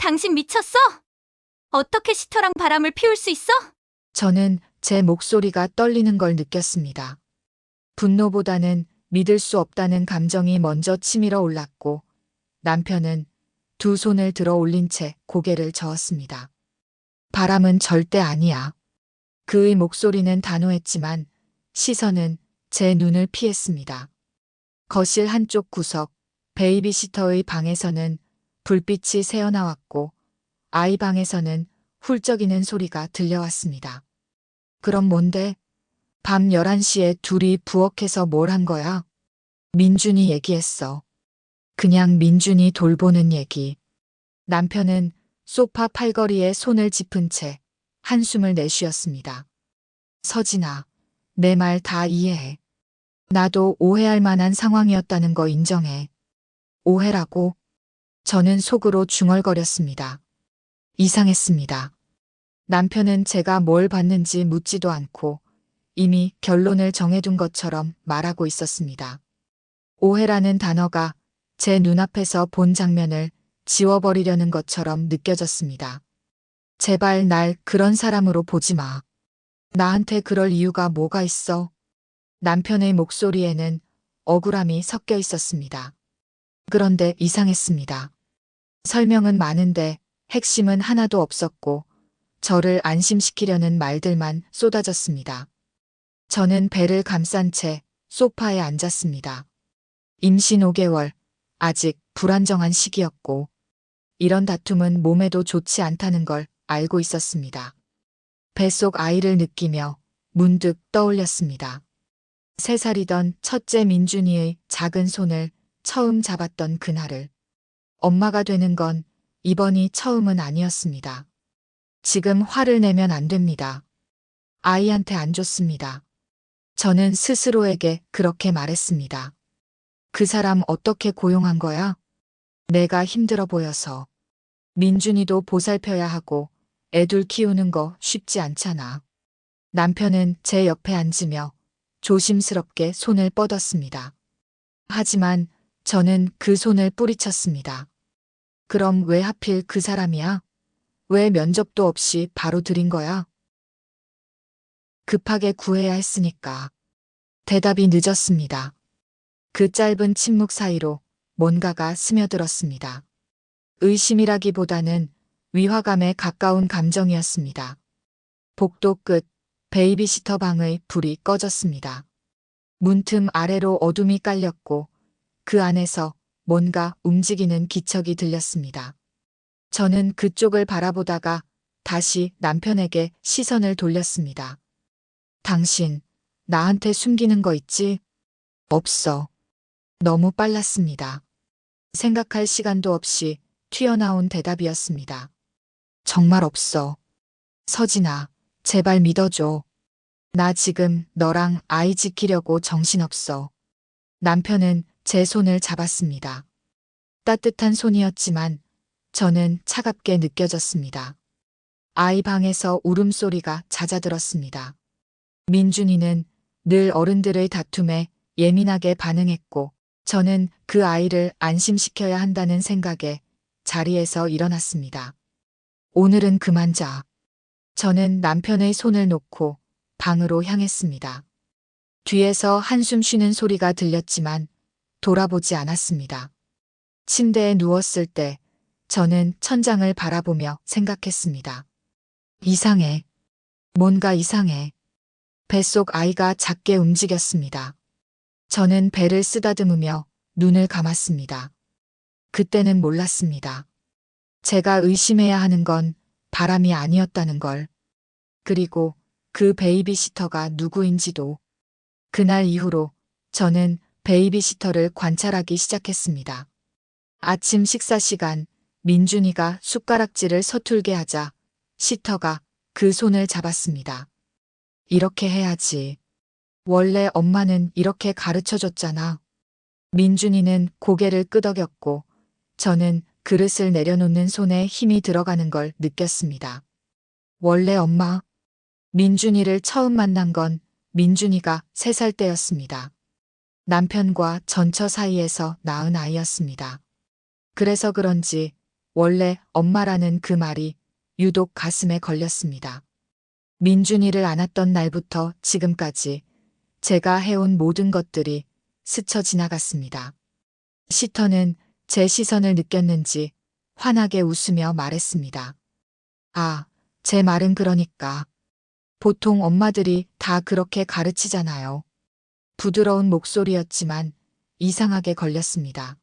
당신 미쳤어? 어떻게 시터랑 바람을 피울 수 있어? 저는 제 목소리가 떨리는 걸 느꼈습니다. 분노보다는 믿을 수 없다는 감정이 먼저 치밀어 올랐고 남편은 두 손을 들어 올린 채 고개를 저었습니다. 바람은 절대 아니야. 그의 목소리는 단호했지만 시선은 제 눈을 피했습니다. 거실 한쪽 구석, 베이비시터의 방에서는 불빛이 새어나왔고 아이 방에서는 훌쩍이는 소리가 들려왔습니다. 그럼 뭔데? 밤 11시에 둘이 부엌에서 뭘 한 거야? 민준이 얘기했어. 그냥 민준이 돌보는 얘기. 남편은 소파 팔걸이에 손을 짚은 채 한숨을 내쉬었습니다. 서진아, 내 말 다 이해해. 나도 오해할 만한 상황이었다는 거 인정해. 오해라고? 저는 속으로 중얼거렸습니다. 이상했습니다. 남편은 제가 뭘 봤는지 묻지도 않고 이미 결론을 정해둔 것처럼 말하고 있었습니다. 오해라는 단어가 제 눈앞에서 본 장면을 지워버리려는 것처럼 느껴졌습니다. 제발 날 그런 사람으로 보지 마. 나한테 그럴 이유가 뭐가 있어? 남편의 목소리에는 억울함이 섞여 있었습니다. 그런데 이상했습니다. 설명은 많은데 핵심은 하나도 없었고 저를 안심시키려는 말들만 쏟아졌습니다. 저는 배를 감싼 채 소파에 앉았습니다. 임신 5개월, 아직 불안정한 시기였고 이런 다툼은 몸에도 좋지 않다는 걸 알고 있었습니다. 뱃속 아이를 느끼며 문득 떠올렸습니다. 3살이던 첫째 민준이의 작은 손을 처음 잡았던 그날을. 엄마가 되는 건 이번이 처음은 아니었습니다. 지금 화를 내면 안 됩니다. 아이한테 안 좋습니다. 저는 스스로에게 그렇게 말했습니다. 그 사람 어떻게 고용한 거야? 내가 힘들어 보여서. 민준이도 보살펴야 하고 애들 키우는 거 쉽지 않잖아. 남편은 제 옆에 앉으며 조심스럽게 손을 뻗었습니다. 하지만 저는 그 손을 뿌리쳤습니다. 그럼 왜 하필 그 사람이야? 왜 면접도 없이 바로 들인 거야? 급하게 구해야 했으니까. 대답이 늦었습니다. 그 짧은 침묵 사이로 뭔가가 스며들었습니다. 의심이라기보다는 위화감에 가까운 감정이었습니다. 복도 끝 베이비시터 방의 불이 꺼졌습니다. 문틈 아래로 어둠이 깔렸고 그 안에서 뭔가 움직이는 기척이 들렸습니다. 저는 그쪽을 바라보다가 다시 남편에게 시선을 돌렸습니다. 당신, 나한테 숨기는 거 있지? 없어. 너무 빨랐습니다. 생각할 시간도 없이 튀어나온 대답이었습니다. 정말 없어. 서진아, 제발 믿어줘. 나 지금 너랑 아이 지키려고 정신없어. 남편은 제 손을 잡았습니다. 따뜻한 손이었지만 저는 차갑게 느껴졌습니다. 아이 방에서 울음소리가 잦아들었습니다. 민준이는 늘 어른들의 다툼에 예민하게 반응했고 저는 그 아이를 안심시켜야 한다는 생각에 자리에서 일어났습니다. 오늘은 그만 자. 저는 남편의 손을 놓고 방으로 향했습니다. 뒤에서 한숨 쉬는 소리가 들렸지만 돌아보지 않았습니다. 침대에 누웠을 때 저는 천장을 바라보며 생각했습니다. 이상해. 뭔가 이상해. 뱃속 아이가 작게 움직였습니다. 저는 배를 쓰다듬으며 눈을 감았습니다. 그때는 몰랐습니다. 제가 의심해야 하는 건 바람이 아니었다는 걸. 그리고 그 베이비시터가 누구인지도. 그날 이후로 저는 베이비시터를 관찰하기 시작했습니다. 아침 식사 시간 민준이가 숟가락질을 서툴게 하자 시터가 그 손을 잡았습니다. 이렇게 해야지. 원래 엄마는 이렇게 가르쳐줬잖아. 민준이는 고개를 끄덕였고 저는 그릇을 내려놓는 손에 힘이 들어가는 걸 느꼈습니다. 원래 엄마. 민준이를 처음 만난 건 민준이가 3살 때였습니다. 남편과 전처 사이에서 낳은 아이였습니다. 그래서 그런지 원래 엄마라는 그 말이 유독 가슴에 걸렸습니다. 민준이를 안았던 날부터 지금까지 제가 해온 모든 것들이 스쳐 지나갔습니다. 시터는 제 시선을 느꼈는지 환하게 웃으며 말했습니다. 아, 제 말은 그러니까. 보통 엄마들이 다 그렇게 가르치잖아요. 부드러운 목소리였지만 이상하게 걸렸습니다.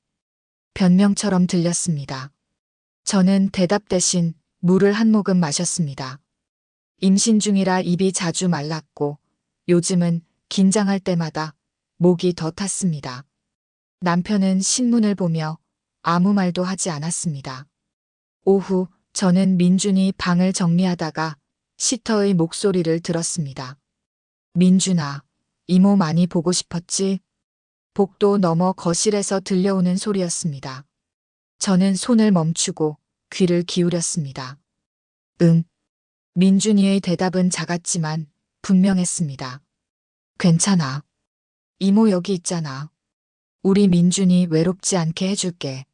변명처럼 들렸습니다. 저는 대답 대신 물을 한 모금 마셨습니다. 임신 중이라 입이 자주 말랐고 요즘은 긴장할 때마다 목이 더 탔습니다. 남편은 신문을 보며 아무 말도 하지 않았습니다. 오후 저는 민준이 방을 정리하다가 시터의 목소리를 들었습니다. 민준아, 이모 많이 보고 싶었지? 복도 너머 거실에서 들려오는 소리였습니다. 저는 손을 멈추고 귀를 기울였습니다. 응. 민준이의 대답은 작았지만 분명했습니다. 괜찮아. 이모 여기 있잖아. 우리 민준이 외롭지 않게 해줄게.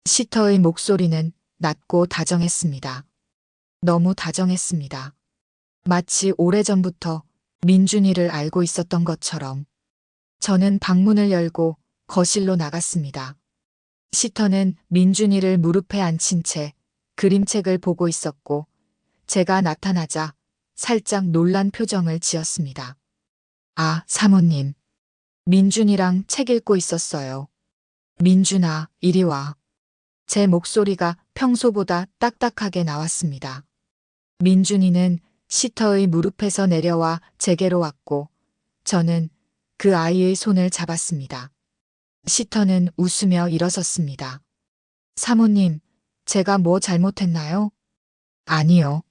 시터의 목소리는 낮고 다정했습니다. 너무 다정했습니다. 마치 오래전부터 민준이를 알고 있었던 것처럼. 저는 방문을 열고 거실로 나갔습니다. 시터는 민준이를 무릎에 앉힌 채 그림책을 보고 있었고 제가 나타나자 살짝 놀란 표정을 지었습니다. 아, 사모님. 민준이랑 책 읽고 있었어요. 민준아, 이리 와. 제 목소리가 평소보다 딱딱하게 나왔습니다. 민준이는 시터의 무릎에서 내려와 제게로 왔고 저는 그 아이의 손을 잡았습니다. 시터는 웃으며 일어섰습니다. 사모님, 제가 뭐 잘못했나요? 아니요.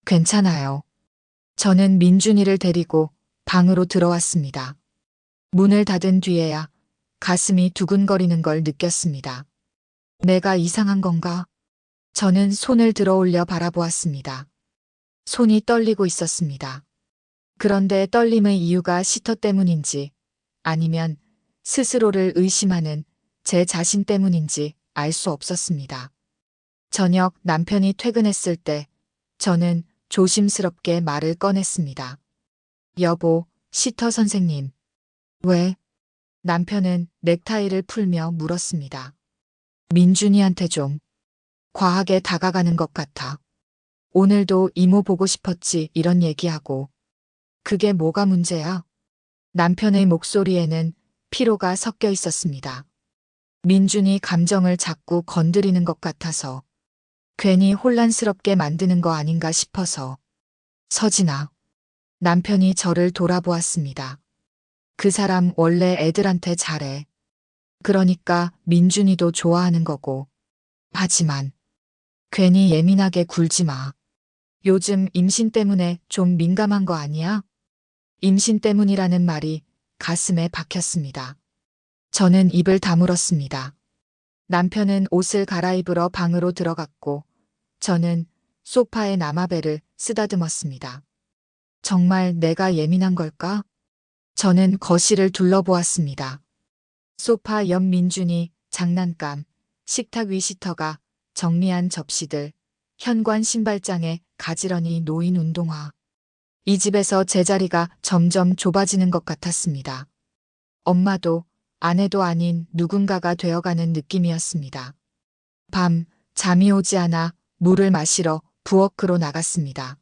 괜찮아요. 저는 민준이를 데리고 방으로 들어왔습니다. 문을 닫은 뒤에야 가슴이 두근거리는 걸 느꼈습니다. 내가 이상한 건가? 저는 손을 들어 올려 바라보았습니다. 손이 떨리고 있었습니다. 그런데 떨림의 이유가 시터 때문인지 아니면 스스로를 의심하는 제 자신 때문인지 알 수 없었습니다. 저녁 남편이 퇴근했을 때 저는 조심스럽게 말을 꺼냈습니다. 여보, 시터 선생님. 왜? 남편은 넥타이를 풀며 물었습니다. 민준이한테 좀 과하게 다가가는 것 같아. 오늘도 이모 보고 싶었지 이런 얘기하고. 그게 뭐가 문제야? 남편의 목소리에는 피로가 섞여 있었습니다. 민준이 감정을 자꾸 건드리는 것 같아서 괜히 혼란스럽게 만드는 거 아닌가 싶어서. 서진아. 남편이 저를 돌아보았습니다. 그 사람 원래 애들한테 잘해. 그러니까 민준이도 좋아하는 거고. 하지만 괜히 예민하게 굴지 마. 요즘 임신 때문에 좀 민감한 거 아니야? 임신 때문이라는 말이 가슴에 박혔습니다. 저는 입을 다물었습니다. 남편은 옷을 갈아입으러 방으로 들어갔고 저는 소파에 남아배를 쓰다듬었습니다. 정말 내가 예민한 걸까? 저는 거실을 둘러보았습니다. 소파 옆 민준이, 장난감, 식탁 위 시터가, 정리한 접시들, 현관 신발장에 가지런히 놓인 운동화. 이 집에서 제 자리가 점점 좁아지는 것 같았습니다. 엄마도 아내도 아닌 누군가가 되어가는 느낌이었습니다. 밤, 잠이 오지 않아 물을 마시러 부엌으로 나갔습니다.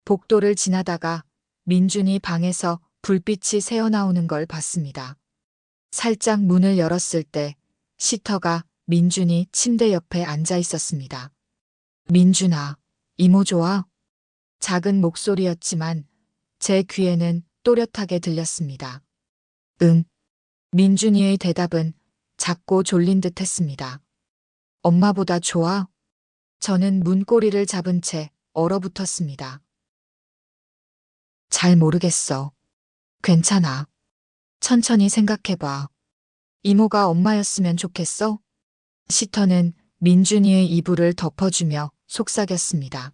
복도를 지나다가 민준이 방에서 불빛이 새어나오는 걸 봤습니다. 살짝 문을 열었을 때 시터가 민준이 침대 옆에 앉아 있었습니다. 민준아, 이모 좋아? 작은 목소리였지만 제 귀에는 또렷하게 들렸습니다. 응. 민준이의 대답은 작고 졸린 듯 했습니다. 엄마보다 좋아? 저는 문고리를 잡은 채 얼어붙었습니다. 잘 모르겠어. 괜찮아. 천천히 생각해봐. 이모가 엄마였으면 좋겠어? 시터는 민준이의 이불을 덮어주며 속삭였습니다.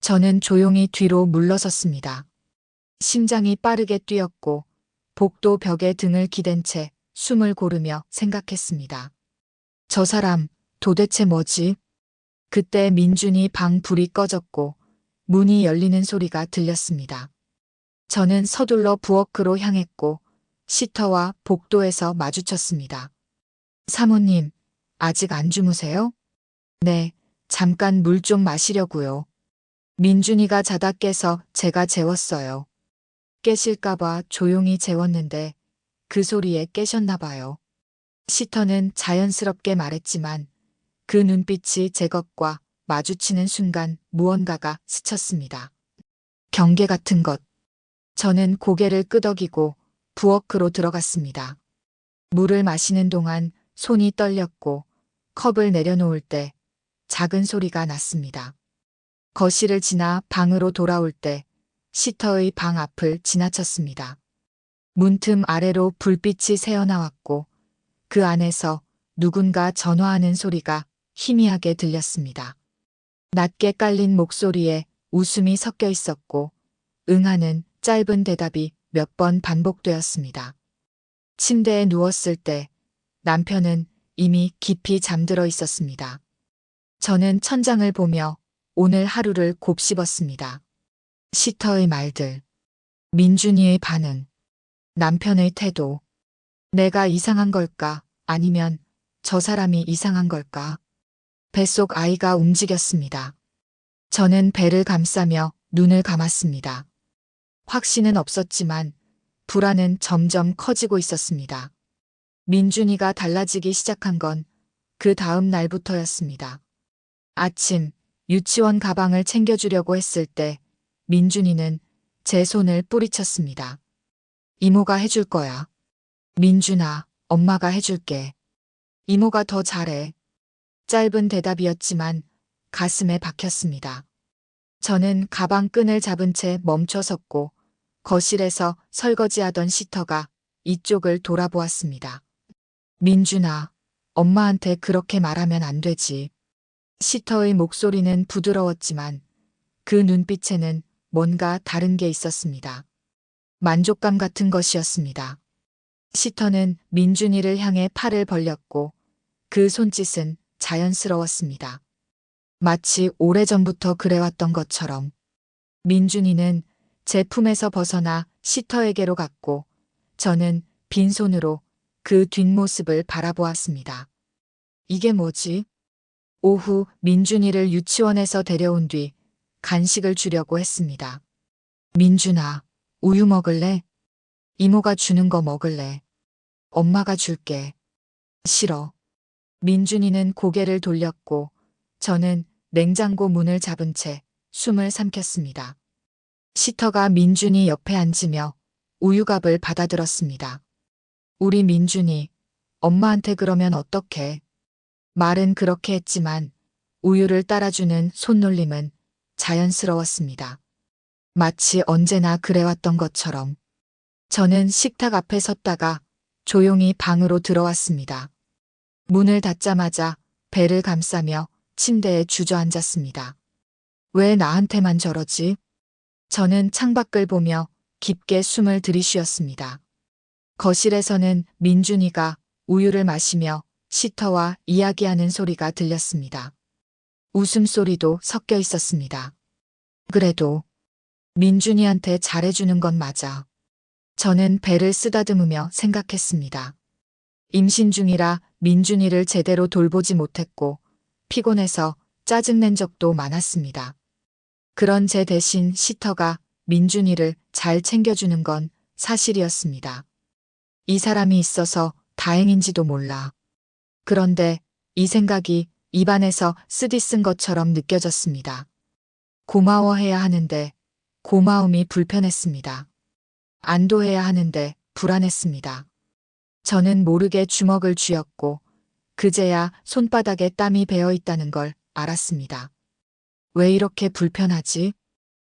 저는 조용히 뒤로 물러섰습니다. 심장이 빠르게 뛰었고 복도 벽에 등을 기댄 채 숨을 고르며 생각했습니다. 저 사람 도대체 뭐지? 그때 민준이 방 불이 꺼졌고 문이 열리는 소리가 들렸습니다. 저는 서둘러 부엌으로 향했고 시터와 복도에서 마주쳤습니다. 사모님, 아직 안 주무세요? 네, 잠깐 물 좀 마시려고요. 민준이가 자다 깨서 제가 재웠어요. 깨실까봐 조용히 재웠는데 그 소리에 깨셨나 봐요. 시터는 자연스럽게 말했지만 그 눈빛이 제 것과 마주치는 순간 무언가가 스쳤습니다. 경계 같은 것. 저는 고개를 끄덕이고 부엌으로 들어갔습니다. 물을 마시는 동안 손이 떨렸고 컵을 내려놓을 때 작은 소리가 났습니다. 거실을 지나 방으로 돌아올 때 시터의 방 앞을 지나쳤습니다. 문틈 아래로 불빛이 새어나왔고 그 안에서 누군가 전화하는 소리가 희미하게 들렸습니다. 낮게 깔린 목소리에 웃음이 섞여 있었고 응하는 짧은 대답이 몇 번 반복되었습니다. 침대에 누웠을 때 남편은 이미 깊이 잠들어 있었습니다. 저는 천장을 보며 오늘 하루를 곱씹었습니다. 시터의 말들, 민준이의 반응, 남편의 태도. 내가 이상한 걸까? 아니면 저 사람이 이상한 걸까? 뱃속 아이가 움직였습니다. 저는 배를 감싸며 눈을 감았습니다. 확신은 없었지만 불안은 점점 커지고 있었습니다. 민준이가 달라지기 시작한 건 그 다음 날부터였습니다. 아침 유치원 가방을 챙겨주려고 했을 때 민준이는 제 손을 뿌리쳤습니다. 이모가 해줄 거야. 민준아, 엄마가 해줄게. 이모가 더 잘해. 짧은 대답이었지만 가슴에 박혔습니다. 저는 가방 끈을 잡은 채 멈춰 섰고 거실에서 설거지하던 시터가 이쪽을 돌아보았습니다. 민준아, 엄마한테 그렇게 말하면 안 되지. 시터의 목소리는 부드러웠지만 그 눈빛에는 뭔가 다른 게 있었습니다. 만족감 같은 것이었습니다. 시터는 민준이를 향해 팔을 벌렸고 그 손짓은 자연스러웠습니다. 마치 오래전부터 그래왔던 것처럼. 민준이는 제 품에서 벗어나 시터에게로 갔고 저는 빈손으로 그 뒷모습을 바라보았습니다. 이게 뭐지? 오후 민준이를 유치원에서 데려온 뒤 간식을 주려고 했습니다. 민준아, 우유 먹을래? 이모가 주는 거 먹을래? 엄마가 줄게. 싫어. 민준이는 고개를 돌렸고 저는 냉장고 문을 잡은 채 숨을 삼켰습니다. 시터가 민준이 옆에 앉으며 우유갑을 받아들었습니다. 우리 민준이 엄마한테 그러면 어떡해? 말은 그렇게 했지만 우유를 따라주는 손놀림은 자연스러웠습니다. 마치 언제나 그래왔던 것처럼. 저는 식탁 앞에 섰다가 조용히 방으로 들어왔습니다. 문을 닫자마자 배를 감싸며 침대에 주저앉았습니다. 왜 나한테만 저러지? 저는 창밖을 보며 깊게 숨을 들이쉬었습니다. 거실에서는 민준이가 우유를 마시며 시터와 이야기하는 소리가 들렸습니다. 웃음소리도 섞여 있었습니다. 그래도 민준이한테 잘해주는 건 맞아. 저는 배를 쓰다듬으며 생각했습니다. 임신 중이라 민준이를 제대로 돌보지 못했고 피곤해서 짜증낸 적도 많았습니다. 그런 제 대신 시터가 민준이를 잘 챙겨주는 건 사실이었습니다. 이 사람이 있어서 다행인지도 몰라. 그런데 이 생각이 입안에서 쓰디쓴 것처럼 느껴졌습니다. 고마워해야 하는데 고마움이 불편했습니다. 안도해야 하는데 불안했습니다. 저는 모르게 주먹을 쥐었고 그제야 손바닥에 땀이 배어 있다는 걸 알았습니다. 왜 이렇게 불편하지?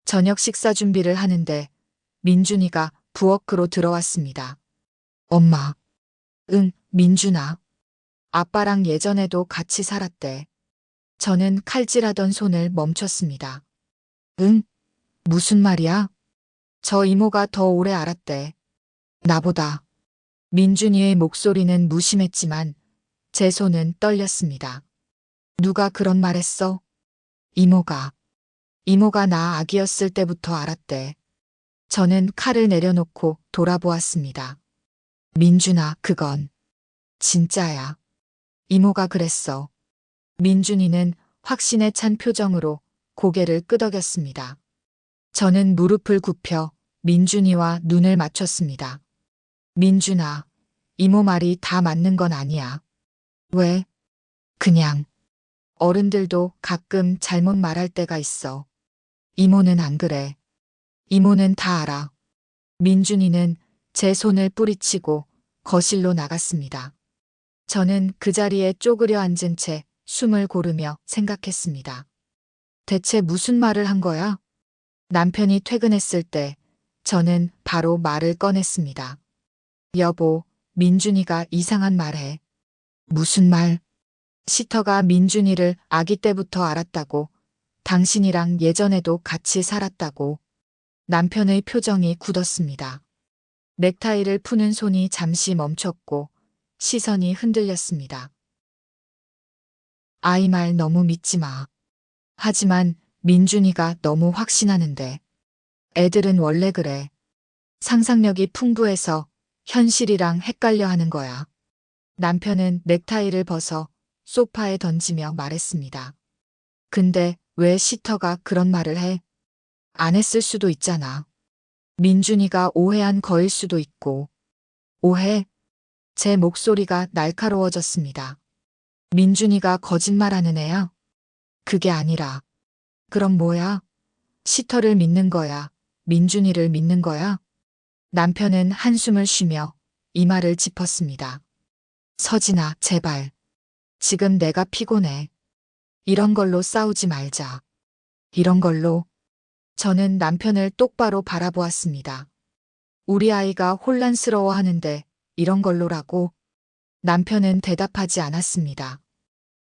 저녁 식사 준비를 하는데 민준이가 부엌으로 들어왔습니다. 엄마. 응, 민준아. 아빠랑 예전에도 같이 살았대. 저는 칼질하던 손을 멈췄습니다. 응? 무슨 말이야? 저 이모가 더 오래 알았대. 나보다. 민준이의 목소리는 무심했지만 제 손은 떨렸습니다. 누가 그런 말 했어? 이모가 나 아기였을 때부터 알았대. 저는 칼을 내려놓고 돌아보았습니다. 민준아, 그건 진짜야. 이모가 그랬어. 민준이는 확신에 찬 표정으로 고개를 끄덕였습니다. 저는 무릎을 굽혀 민준이와 눈을 맞췄습니다. 민준아, 이모 말이 다 맞는 건 아니야. 왜? 그냥 어른들도 가끔 잘못 말할 때가 있어. 이모는 안 그래. 이모는 다 알아. 민준이는 제 손을 뿌리치고 거실로 나갔습니다. 저는 그 자리에 쪼그려 앉은 채 숨을 고르며 생각했습니다. 대체 무슨 말을 한 거야? 남편이 퇴근했을 때 저는 바로 말을 꺼냈습니다. 여보, 민준이가 이상한 말 해. 무슨 말? 시터가 민준이를 아기 때부터 알았다고, 당신이랑 예전에도 같이 살았다고. 남편의 표정이 굳었습니다. 넥타이를 푸는 손이 잠시 멈췄고 시선이 흔들렸습니다. 아이 말 너무 믿지 마. 하지만 민준이가 너무 확신하는데. 애들은 원래 그래. 상상력이 풍부해서 현실이랑 헷갈려 하는 거야. 남편은 넥타이를 벗어 소파에 던지며 말했습니다. 근데 왜 시터가 그런 말을 해? 안 했을 수도 있잖아. 민준이가 오해한 거일 수도 있고. 오해? 제 목소리가 날카로워졌습니다. 민준이가 거짓말하는 애야? 그게 아니라. 그럼 뭐야? 시터를 믿는 거야? 민준이를 믿는 거야? 남편은 한숨을 쉬며 이마를 짚었습니다. 서진아, 제발. 지금 내가 피곤해. 이런 걸로 싸우지 말자. 이런 걸로. 저는 남편을 똑바로 바라보았습니다. 우리 아이가 혼란스러워 하는데 이런 걸로라고? 남편은 대답하지 않았습니다.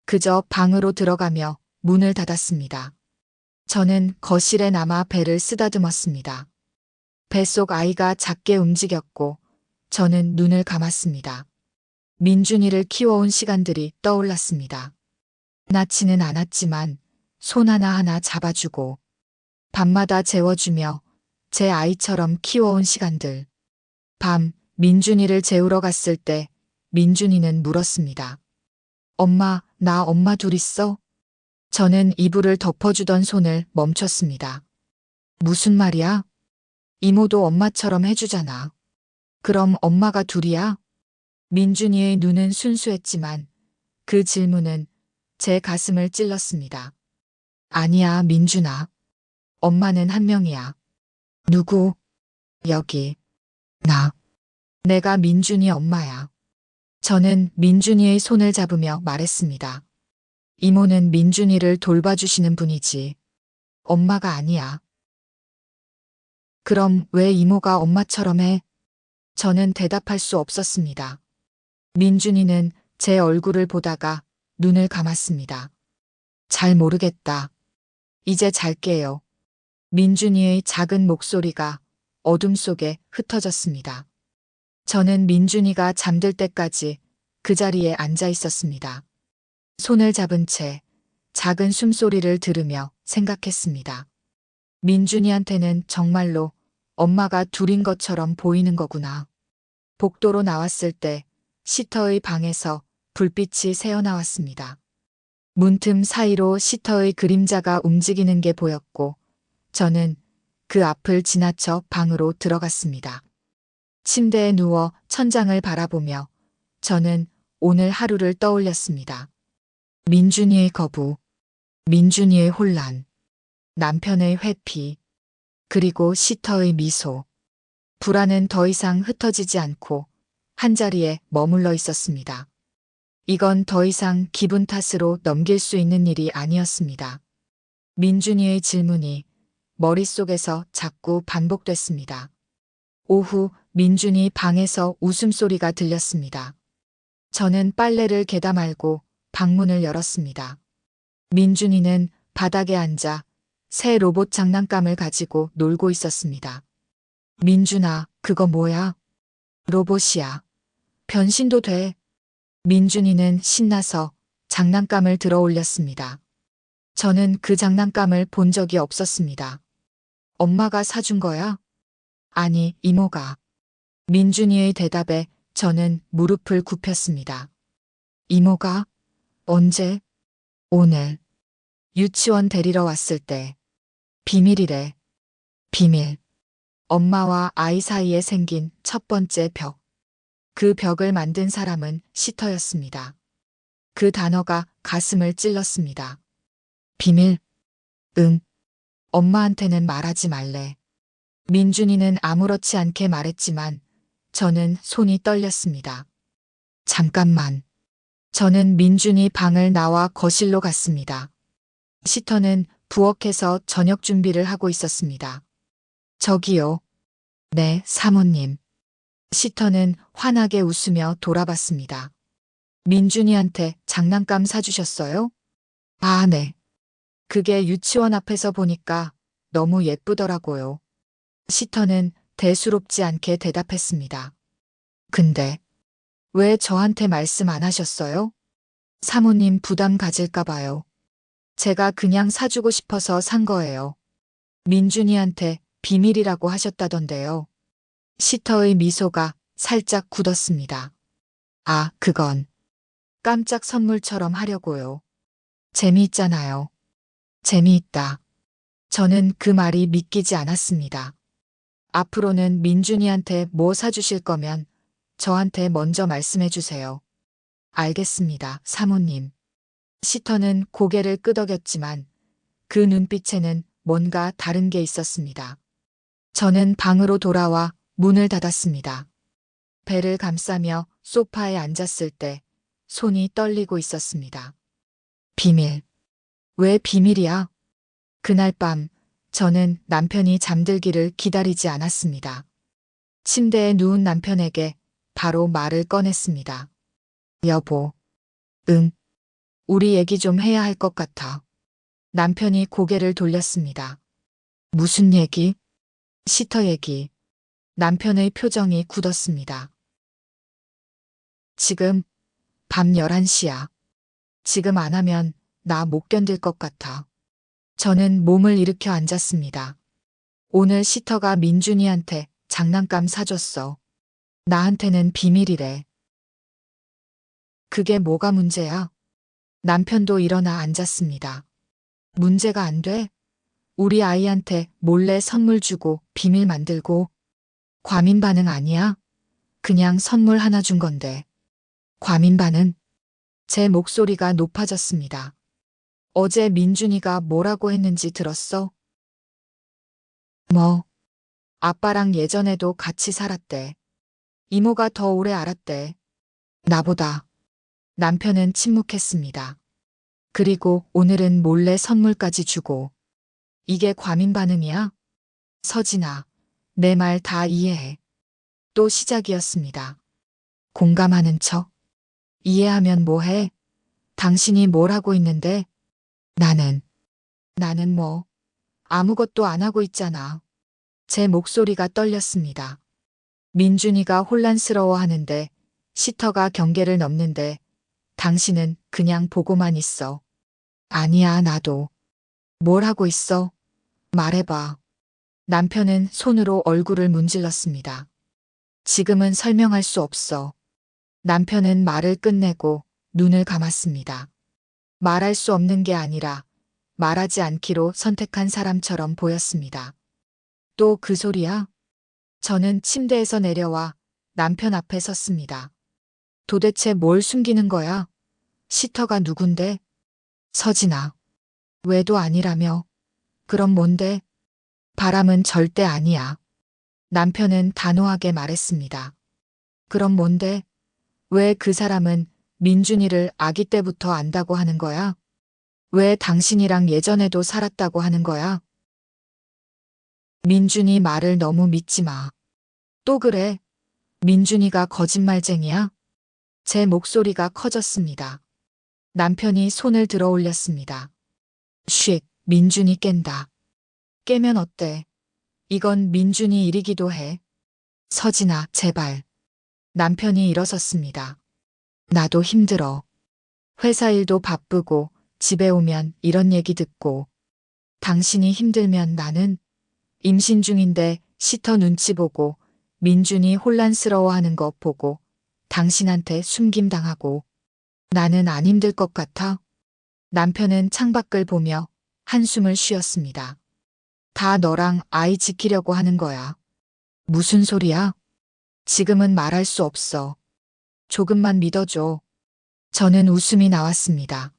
그저 방으로 들어가며 문을 닫았습니다. 저는 거실에 남아 배를 쓰다듬었습니다. 뱃속 아이가 작게 움직였고 저는 눈을 감았습니다. 민준이를 키워온 시간들이 떠올랐습니다. 낳지는 않았지만 손 하나하나 잡아주고 밤마다 재워주며 제 아이처럼 키워온 시간들. 밤 민준이를 재우러 갔을 때 민준이는 물었습니다. 엄마, 나 엄마 둘 있어? 저는 이불을 덮어주던 손을 멈췄습니다. 무슨 말이야? 이모도 엄마처럼 해주잖아. 그럼 엄마가 둘이야? 민준이의 눈은 순수했지만 그 질문은 제 가슴을 찔렀습니다. 아니야, 민준아. 엄마는 한 명이야. 누구? 여기. 나. 내가 민준이 엄마야. 저는 민준이의 손을 잡으며 말했습니다. 이모는 민준이를 돌봐주시는 분이지. 엄마가 아니야. 그럼 왜 이모가 엄마처럼 해? 저는 대답할 수 없었습니다. 민준이는 제 얼굴을 보다가 눈을 감았습니다. 잘 모르겠다. 이제 잘게요. 민준이의 작은 목소리가 어둠 속에 흩어졌습니다. 저는 민준이가 잠들 때까지 그 자리에 앉아 있었습니다. 손을 잡은 채 작은 숨소리를 들으며 생각했습니다. 민준이한테는 정말로 엄마가 둘인 것처럼 보이는 거구나. 복도로 나왔을 때 시터의 방에서 불빛이 새어나왔습니다. 문틈 사이로 시터의 그림자가 움직이는 게 보였고 저는 그 앞을 지나쳐 방으로 들어갔습니다. 침대에 누워 천장을 바라보며 저는 오늘 하루를 떠올렸습니다. 민준이의 거부, 민준이의 혼란, 남편의 회피, 그리고 시터의 미소. 불안은 더 이상 흩어지지 않고 한자리에 머물러 있었습니다. 이건 더 이상 기분 탓으로 넘길 수 있는 일이 아니었습니다. 민준이의 질문이 머릿속에서 자꾸 반복됐습니다. 오후 민준이 방에서 웃음소리가 들렸습니다. 저는 빨래를 개다 말고 방문을 열었습니다. 민준이는 바닥에 앉아 새 로봇 장난감을 가지고 놀고 있었습니다. 민준아, 그거 뭐야? 로봇이야. 변신도 돼. 민준이는 신나서 장난감을 들어 올렸습니다. 저는 그 장난감을 본 적이 없었습니다. 엄마가 사준 거야? 아니, 이모가. 민준이의 대답에 저는 무릎을 굽혔습니다. 이모가? 언제? 오늘. 유치원 데리러 왔을 때. 비밀이래. 비밀. 엄마와 아이 사이에 생긴 첫 번째 벽. 그 벽을 만든 사람은 시터였습니다. 그 단어가 가슴을 찔렀습니다. 비밀? 응. 엄마한테는 말하지 말래. 민준이는 아무렇지 않게 말했지만 저는 손이 떨렸습니다. 잠깐만. 저는 민준이 방을 나와 거실로 갔습니다. 시터는 부엌에서 저녁 준비를 하고 있었습니다. 저기요. 네, 사모님. 시터는 환하게 웃으며 돌아봤습니다. 민준이한테 장난감 사주셨어요? 아, 네. 그게 유치원 앞에서 보니까 너무 예쁘더라고요. 시터는 대수롭지 않게 대답했습니다. 근데 왜 저한테 말씀 안 하셨어요? 사모님 부담 가질까 봐요. 제가 그냥 사주고 싶어서 산 거예요. 민준이한테 비밀이라고 하셨다던데요. 시터의 미소가 살짝 굳었습니다. 아, 그건 깜짝 선물처럼 하려고요. 재미있잖아요. 재미있다. 저는 그 말이 믿기지 않았습니다. 앞으로는 민준이한테 뭐 사주실 거면 저한테 먼저 말씀해 주세요. 알겠습니다, 사모님. 시터는 고개를 끄덕였지만 그 눈빛에는 뭔가 다른 게 있었습니다. 저는 방으로 돌아와 문을 닫았습니다. 배를 감싸며 소파에 앉았을 때 손이 떨리고 있었습니다. 비밀. 왜 비밀이야? 그날 밤 저는 남편이 잠들기를 기다리지 않았습니다. 침대에 누운 남편에게 바로 말을 꺼냈습니다. 여보. 응. 우리 얘기 좀 해야 할 것 같아. 남편이 고개를 돌렸습니다. 무슨 얘기? 시터 얘기. 남편의 표정이 굳었습니다. 지금 밤 11시야. 지금 안 하면 나 못 견딜 것 같아. 저는 몸을 일으켜 앉았습니다. 오늘 시터가 민준이한테 장난감 사줬어. 나한테는 비밀이래. 그게 뭐가 문제야? 남편도 일어나 앉았습니다. 문제가 안 돼? 우리 아이한테 몰래 선물 주고 비밀 만들고 과민 반응 아니야? 그냥 선물 하나 준 건데. 과민 반응? 제 목소리가 높아졌습니다. 어제 민준이가 뭐라고 했는지 들었어? 뭐? 아빠랑 예전에도 같이 살았대. 이모가 더 오래 알았대. 나보다. 남편은 침묵했습니다. 그리고 오늘은 몰래 선물까지 주고. 이게 과민 반응이야? 서진아, 내 말 다 이해해. 또 시작이었습니다. 공감하는 척. 이해하면 뭐해? 당신이 뭘 하고 있는데? 나는 뭐, 아무것도 안 하고 있잖아. 제 목소리가 떨렸습니다. 민준이가 혼란스러워 하는데, 시터가 경계를 넘는데, 당신은 그냥 보고만 있어. 아니야, 나도. 뭘 하고 있어? 말해봐. 남편은 손으로 얼굴을 문질렀습니다. 지금은 설명할 수 없어. 남편은 말을 끝내고 눈을 감았습니다. 말할 수 없는 게 아니라 말하지 않기로 선택한 사람처럼 보였습니다. 또 그 소리야? 저는 침대에서 내려와 남편 앞에 섰습니다. 도대체 뭘 숨기는 거야? 시터가 누군데? 서진아. 왜도 아니라며. 그럼 뭔데? 바람은 절대 아니야. 남편은 단호하게 말했습니다. 그럼 뭔데? 왜 그 사람은 민준이를 아기 때부터 안다고 하는 거야? 왜 당신이랑 예전에도 살았다고 하는 거야? 민준이 말을 너무 믿지 마. 또 그래. 민준이가 거짓말쟁이야? 제 목소리가 커졌습니다. 남편이 손을 들어 올렸습니다. 쉿, 민준이 깬다. 깨면 어때? 이건 민준이 일이기도 해. 서진아, 제발. 남편이 일어섰습니다. 나도 힘들어. 회사 일도 바쁘고 집에 오면 이런 얘기 듣고 당신이 힘들면 나는 임신 중인데 시터 눈치 보고 민준이 혼란스러워하는 거 보고 당신한테 숨김당하고 나는 안 힘들 것 같아. 남편은 창밖을 보며 한숨을 쉬었습니다. 다 너랑 아이 지키려고 하는 거야. 무슨 소리야? 지금은 말할 수 없어. 조금만 믿어줘. 저는 웃음이 나왔습니다.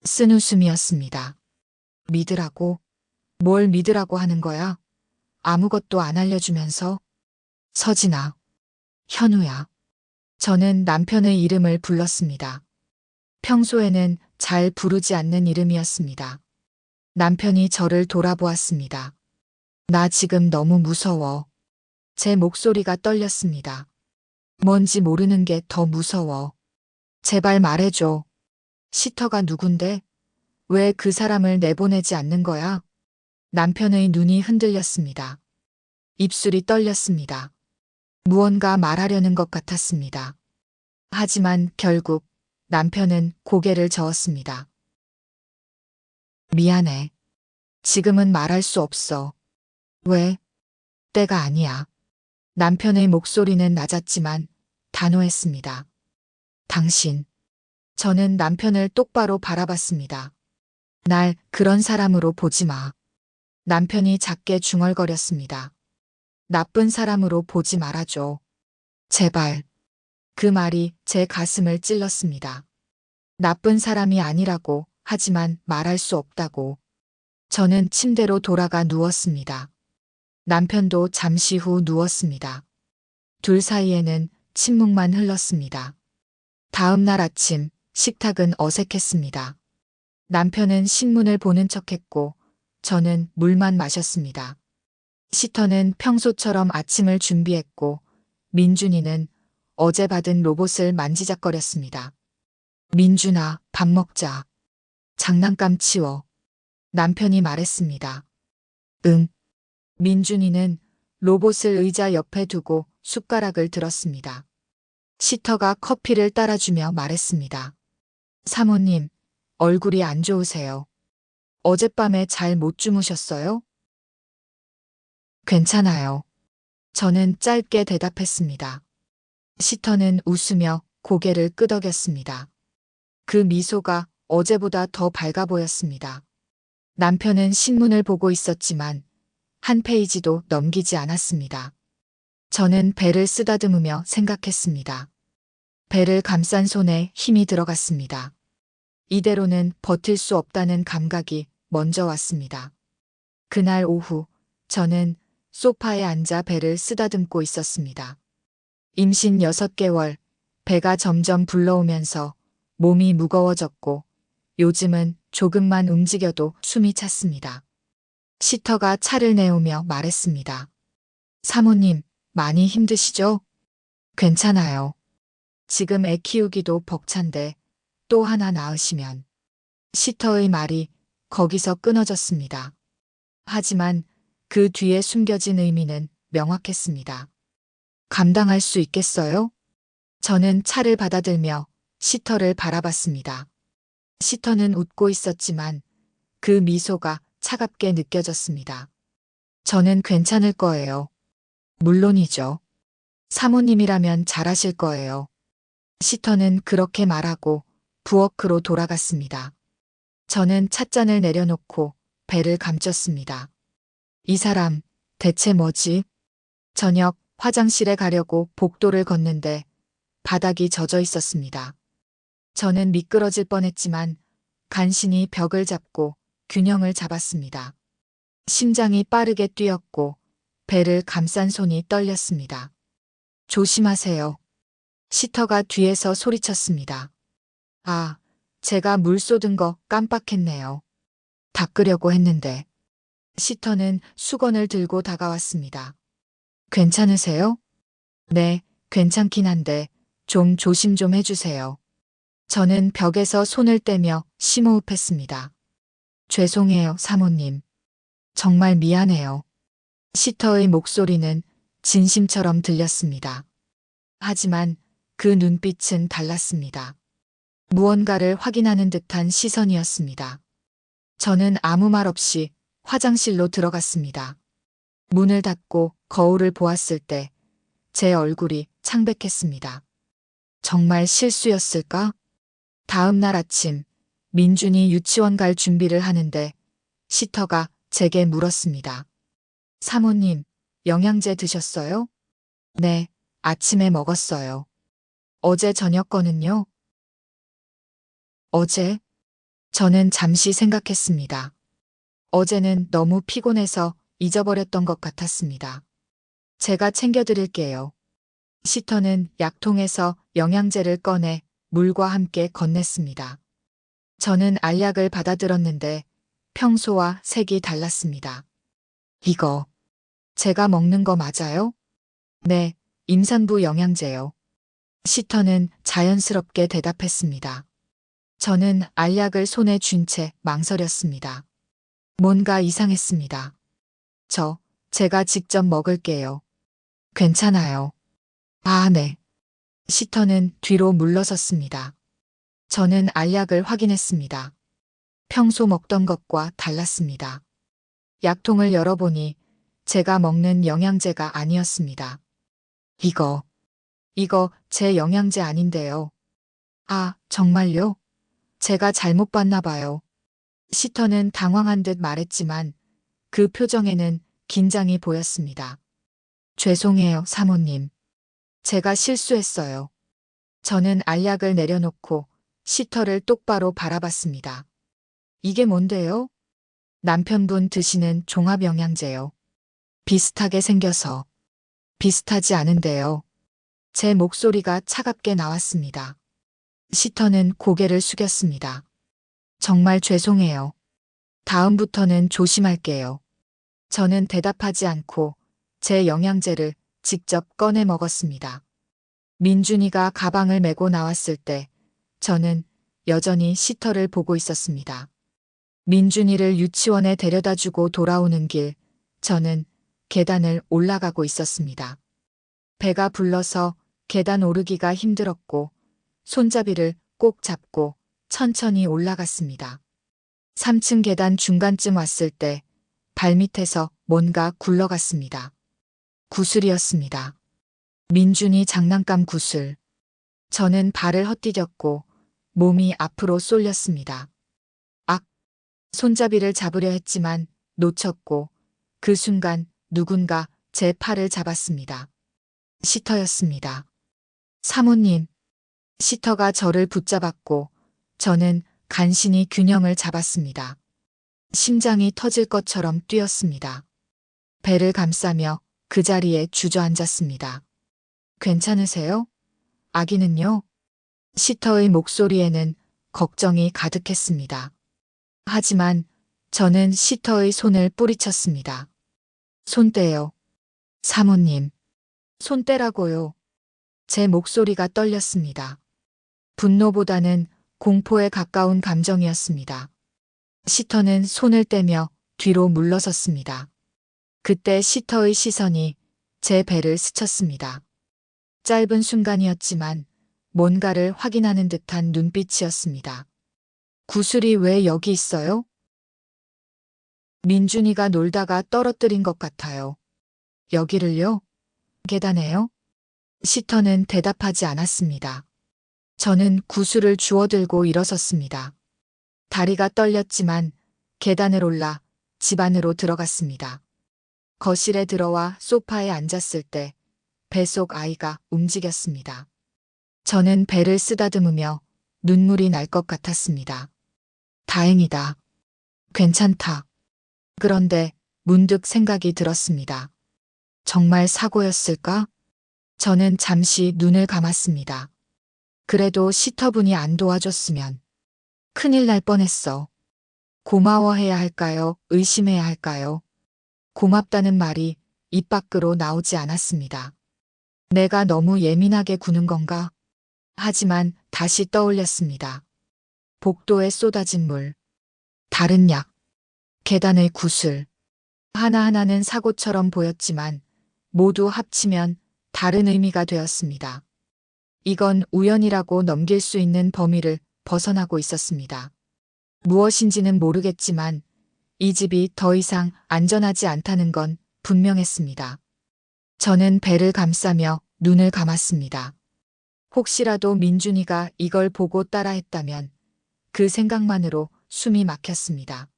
쓴 웃음이었습니다. 믿으라고? 뭘 믿으라고 하는 거야? 아무것도 안 알려주면서? 서진아, 현우야. 저는 남편의 이름을 불렀습니다. 평소에는 잘 부르지 않는 이름이었습니다. 남편이 저를 돌아보았습니다. 나 지금 너무 무서워. 제 목소리가 떨렸습니다. 뭔지 모르는 게 더 무서워. 제발 말해줘. 시터가 누군데? 왜 그 사람을 내보내지 않는 거야? 남편의 눈이 흔들렸습니다. 입술이 떨렸습니다. 무언가 말하려는 것 같았습니다. 하지만 결국 남편은 고개를 저었습니다. 미안해. 지금은 말할 수 없어. 왜? 때가 아니야. 남편의 목소리는 낮았지만 단호했습니다. 당신. 저는 남편을 똑바로 바라봤습니다. 날 그런 사람으로 보지 마. 남편이 작게 중얼거렸습니다. 나쁜 사람으로 보지 말아줘. 제발. 그 말이 제 가슴을 찔렀습니다. 나쁜 사람이 아니라고 하지만 말할 수 없다고. 저는 침대로 돌아가 누웠습니다. 남편도 잠시 후 누웠습니다. 둘 사이에는 침묵만 흘렀습니다. 다음 날 아침 식탁은 어색했습니다. 남편은 신문을 보는 척했고 저는 물만 마셨습니다. 시터는 평소처럼 아침을 준비했고 민준이는 어제 받은 로봇을 만지작거렸습니다. 민준아, 밥 먹자. 장난감 치워. 남편이 말했습니다. 응. 민준이는 로봇을 의자 옆에 두고 숟가락을 들었습니다. 시터가 커피를 따라주며 말했습니다. 사모님, 얼굴이 안 좋으세요. 어젯밤에 잘 못 주무셨어요? 괜찮아요. 저는 짧게 대답했습니다. 시터는 웃으며 고개를 끄덕였습니다. 그 미소가 어제보다 더 밝아 보였습니다. 남편은 신문을 보고 있었지만 한 페이지도 넘기지 않았습니다. 저는 배를 쓰다듬으며 생각했습니다. 배를 감싼 손에 힘이 들어갔습니다. 이대로는 버틸 수 없다는 감각이 먼저 왔습니다. 그날 오후 저는 소파에 앉아 배를 쓰다듬고 있었습니다. 임신 6개월, 배가 점점 불러오면서 몸이 무거워졌고 요즘은 조금만 움직여도 숨이 찼습니다. 시터가 차를 내오며 말했습니다. 사모님, 많이 힘드시죠? 괜찮아요. 지금 애 키우기도 벅찬데 또 하나 낳으시면. 시터의 말이 거기서 끊어졌습니다. 하지만 그 뒤에 숨겨진 의미는 명확했습니다. 감당할 수 있겠어요? 저는 차를 받아들며 시터를 바라봤습니다. 시터는 웃고 있었지만 그 미소가 차갑게 느껴졌습니다. 저는 괜찮을 거예요. 물론이죠. 사모님이라면 잘하실 거예요. 시터는 그렇게 말하고 부엌으로 돌아갔습니다. 저는 찻잔을 내려놓고 배를 감췄습니다. 이 사람 대체 뭐지? 저녁 화장실에 가려고 복도를 걷는데 바닥이 젖어 있었습니다. 저는 미끄러질 뻔했지만 간신히 벽을 잡고 균형을 잡았습니다. 심장이 빠르게 뛰었고 배를 감싼 손이 떨렸습니다. 조심하세요. 시터가 뒤에서 소리쳤습니다. 아, 제가 물 쏟은 거 깜빡했네요. 닦으려고 했는데. 시터는 수건을 들고 다가왔습니다. 괜찮으세요? 네, 괜찮긴 한데 좀 조심 좀 해주세요. 저는 벽에서 손을 떼며 심호흡했습니다. 죄송해요, 사모님. 정말 미안해요. 시터의 목소리는 진심처럼 들렸습니다. 하지만 그 눈빛은 달랐습니다. 무언가를 확인하는 듯한 시선이었습니다. 저는 아무 말 없이 화장실로 들어갔습니다. 문을 닫고 거울을 보았을 때 제 얼굴이 창백했습니다. 정말 실수였을까? 다음 날 아침, 민준이 유치원 갈 준비를 하는데 시터가 제게 물었습니다. 사모님, 영양제 드셨어요? 네, 아침에 먹었어요. 어제 저녁 거는요? 어제? 저는 잠시 생각했습니다. 어제는 너무 피곤해서 잊어버렸던 것 같았습니다. 제가 챙겨드릴게요. 시터는 약통에서 영양제를 꺼내 물과 함께 건넸습니다. 저는 알약을 받아들었는데 평소와 색이 달랐습니다. 이거 제가 먹는 거 맞아요? 네, 임산부 영양제요. 시터는 자연스럽게 대답했습니다. 저는 알약을 손에 쥔 채 망설였습니다. 뭔가 이상했습니다. 제가 직접 먹을게요. 괜찮아요. 아, 네. 시터는 뒤로 물러섰습니다. 저는 알약을 확인했습니다. 평소 먹던 것과 달랐습니다. 약통을 열어보니 제가 먹는 영양제가 아니었습니다. 이거 제 영양제 아닌데요. 아, 정말요? 제가 잘못 봤나 봐요. 시터는 당황한 듯 말했지만 그 표정에는 긴장이 보였습니다. 죄송해요, 사모님. 제가 실수했어요. 저는 알약을 내려놓고 시터를 똑바로 바라봤습니다. 이게 뭔데요? 남편분 드시는 종합영양제요. 비슷하게 생겨서. 비슷하지 않은데요. 제 목소리가 차갑게 나왔습니다. 시터는 고개를 숙였습니다. 정말 죄송해요. 다음부터는 조심할게요. 저는 대답하지 않고 제 영양제를 직접 꺼내 먹었습니다. 민준이가 가방을 메고 나왔을 때 저는 여전히 시터를 보고 있었습니다. 민준이를 유치원에 데려다 주고 돌아오는 길, 저는 계단을 올라가고 있었습니다. 배가 불러서 계단 오르기가 힘들었고 손잡이를 꼭 잡고 천천히 올라갔습니다. 3층 계단 중간쯤 왔을 때 발밑에서 뭔가 굴러갔습니다. 구슬이었습니다. 민준이 장난감 구슬. 저는 발을 헛디뎠고 몸이 앞으로 쏠렸습니다. 악! 손잡이를 잡으려 했지만 놓쳤고 그 순간 누군가 제 팔을 잡았습니다. 시터였습니다. 사모님. 시터가 저를 붙잡았고 저는 간신히 균형을 잡았습니다. 심장이 터질 것처럼 뛰었습니다. 배를 감싸며 그 자리에 주저앉았습니다. 괜찮으세요? 아기는요? 시터의 목소리에는 걱정이 가득했습니다. 하지만 저는 시터의 손을 뿌리쳤습니다. 손 떼요. 사모님. 손 떼라고요. 제 목소리가 떨렸습니다. 분노보다는 공포에 가까운 감정이었습니다. 시터는 손을 떼며 뒤로 물러섰습니다. 그때 시터의 시선이 제 배를 스쳤습니다. 짧은 순간이었지만 뭔가를 확인하는 듯한 눈빛이었습니다. 구슬이 왜 여기 있어요? 민준이가 놀다가 떨어뜨린 것 같아요. 여기를요? 계단에요? 시터는 대답하지 않았습니다. 저는 구슬을 주워들고 일어섰습니다. 다리가 떨렸지만 계단을 올라 집 안으로 들어갔습니다. 거실에 들어와 소파에 앉았을 때 뱃속 아이가 움직였습니다. 저는 배를 쓰다듬으며 눈물이 날 것 같았습니다. 다행이다. 괜찮다. 그런데 문득 생각이 들었습니다. 정말 사고였을까? 저는 잠시 눈을 감았습니다. 그래도 시터분이 안 도와줬으면 큰일 날 뻔했어. 고마워해야 할까요? 의심해야 할까요? 고맙다는 말이 입 밖으로 나오지 않았습니다. 내가 너무 예민하게 구는 건가? 하지만 다시 떠올렸습니다. 복도에 쏟아진 물, 다른 약, 계단의 구슬. 하나하나는 사고처럼 보였지만 모두 합치면 다른 의미가 되었습니다. 이건 우연이라고 넘길 수 있는 범위를 벗어나고 있었습니다. 무엇인지는 모르겠지만 이 집이 더 이상 안전하지 않다는 건 분명했습니다. 저는 배를 감싸며 눈을 감았습니다. 혹시라도 민준이가 이걸 보고 따라했다면 그 생각만으로 숨이 막혔습니다.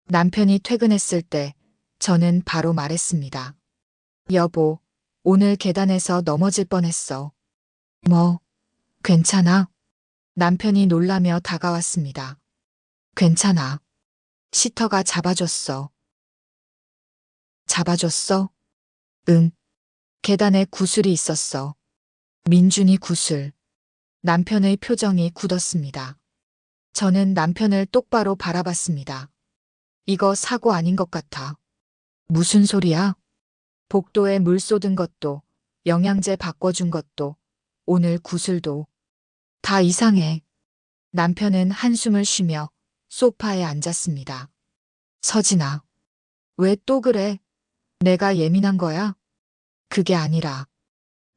남편이 퇴근했을 때 저는 바로 말했습니다. 여보, 오늘 계단에서 넘어질 뻔했어. 뭐, 괜찮아? 남편이 놀라며 다가왔습니다. 괜찮아. 시터가 잡아줬어. 잡아줬어? 응. 계단에 구슬이 있었어. 민준이 구슬. 남편의 표정이 굳었습니다. 저는 남편을 똑바로 바라봤습니다. 이거 사고 아닌 것 같아. 무슨 소리야? 복도에 물 쏟은 것도, 영양제 바꿔준 것도, 오늘 구슬도. 다 이상해. 남편은 한숨을 쉬며 소파에 앉았습니다. 서진아, 왜 또 그래? 내가 예민한 거야? 그게 아니라.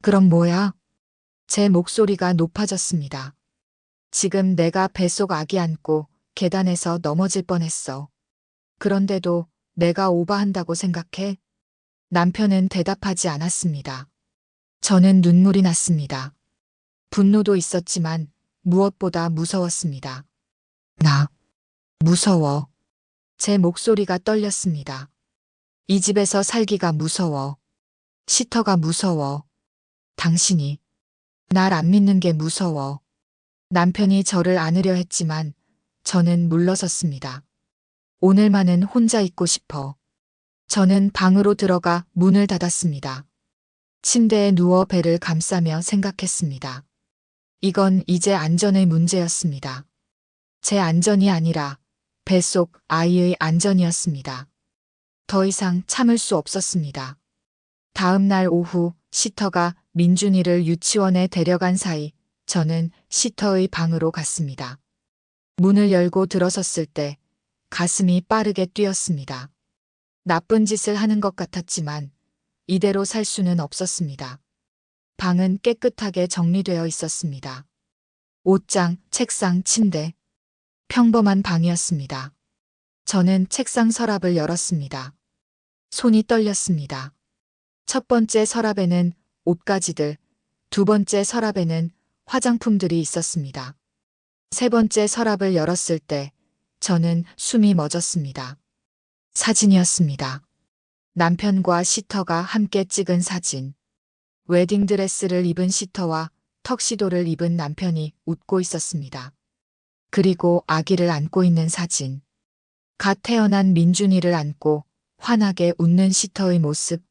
그럼 뭐야? 제 목소리가 높아졌습니다. 지금 내가 뱃속 아기 안고 계단에서 넘어질 뻔했어. 그런데도 내가 오바한다고 생각해? 남편은 대답하지 않았습니다. 저는 눈물이 났습니다. 분노도 있었지만 무엇보다 무서웠습니다. 나 무서워. 제 목소리가 떨렸습니다. 이 집에서 살기가 무서워. 시터가 무서워. 당신이 날 안 믿는 게 무서워. 남편이 저를 안으려 했지만 저는 물러섰습니다. 오늘만은 혼자 있고 싶어. 저는 방으로 들어가 문을 닫았습니다. 침대에 누워 배를 감싸며 생각했습니다. 이건 이제 안전의 문제였습니다. 제 안전이 아니라 뱃속 아이의 안전이었습니다. 더 이상 참을 수 없었습니다. 다음 날 오후 시터가 민준이를 유치원에 데려간 사이 저는 시터의 방으로 갔습니다. 문을 열고 들어섰을 때 가슴이 빠르게 뛰었습니다. 나쁜 짓을 하는 것 같았지만 이대로 살 수는 없었습니다. 방은 깨끗하게 정리되어 있었습니다. 옷장, 책상, 침대. 평범한 방이었습니다. 저는 책상 서랍을 열었습니다. 손이 떨렸습니다. 첫 번째 서랍에는 옷가지들, 두 번째 서랍에는 화장품들이 있었습니다. 세 번째 서랍을 열었을 때 저는 숨이 멎었습니다. 사진이었습니다. 남편과 시터가 함께 찍은 사진. 웨딩드레스를 입은 시터와 턱시도를 입은 남편이 웃고 있었습니다. 그리고 아기를 안고 있는 사진. 갓 태어난 민준이를 안고 환하게 웃는 시터의 모습.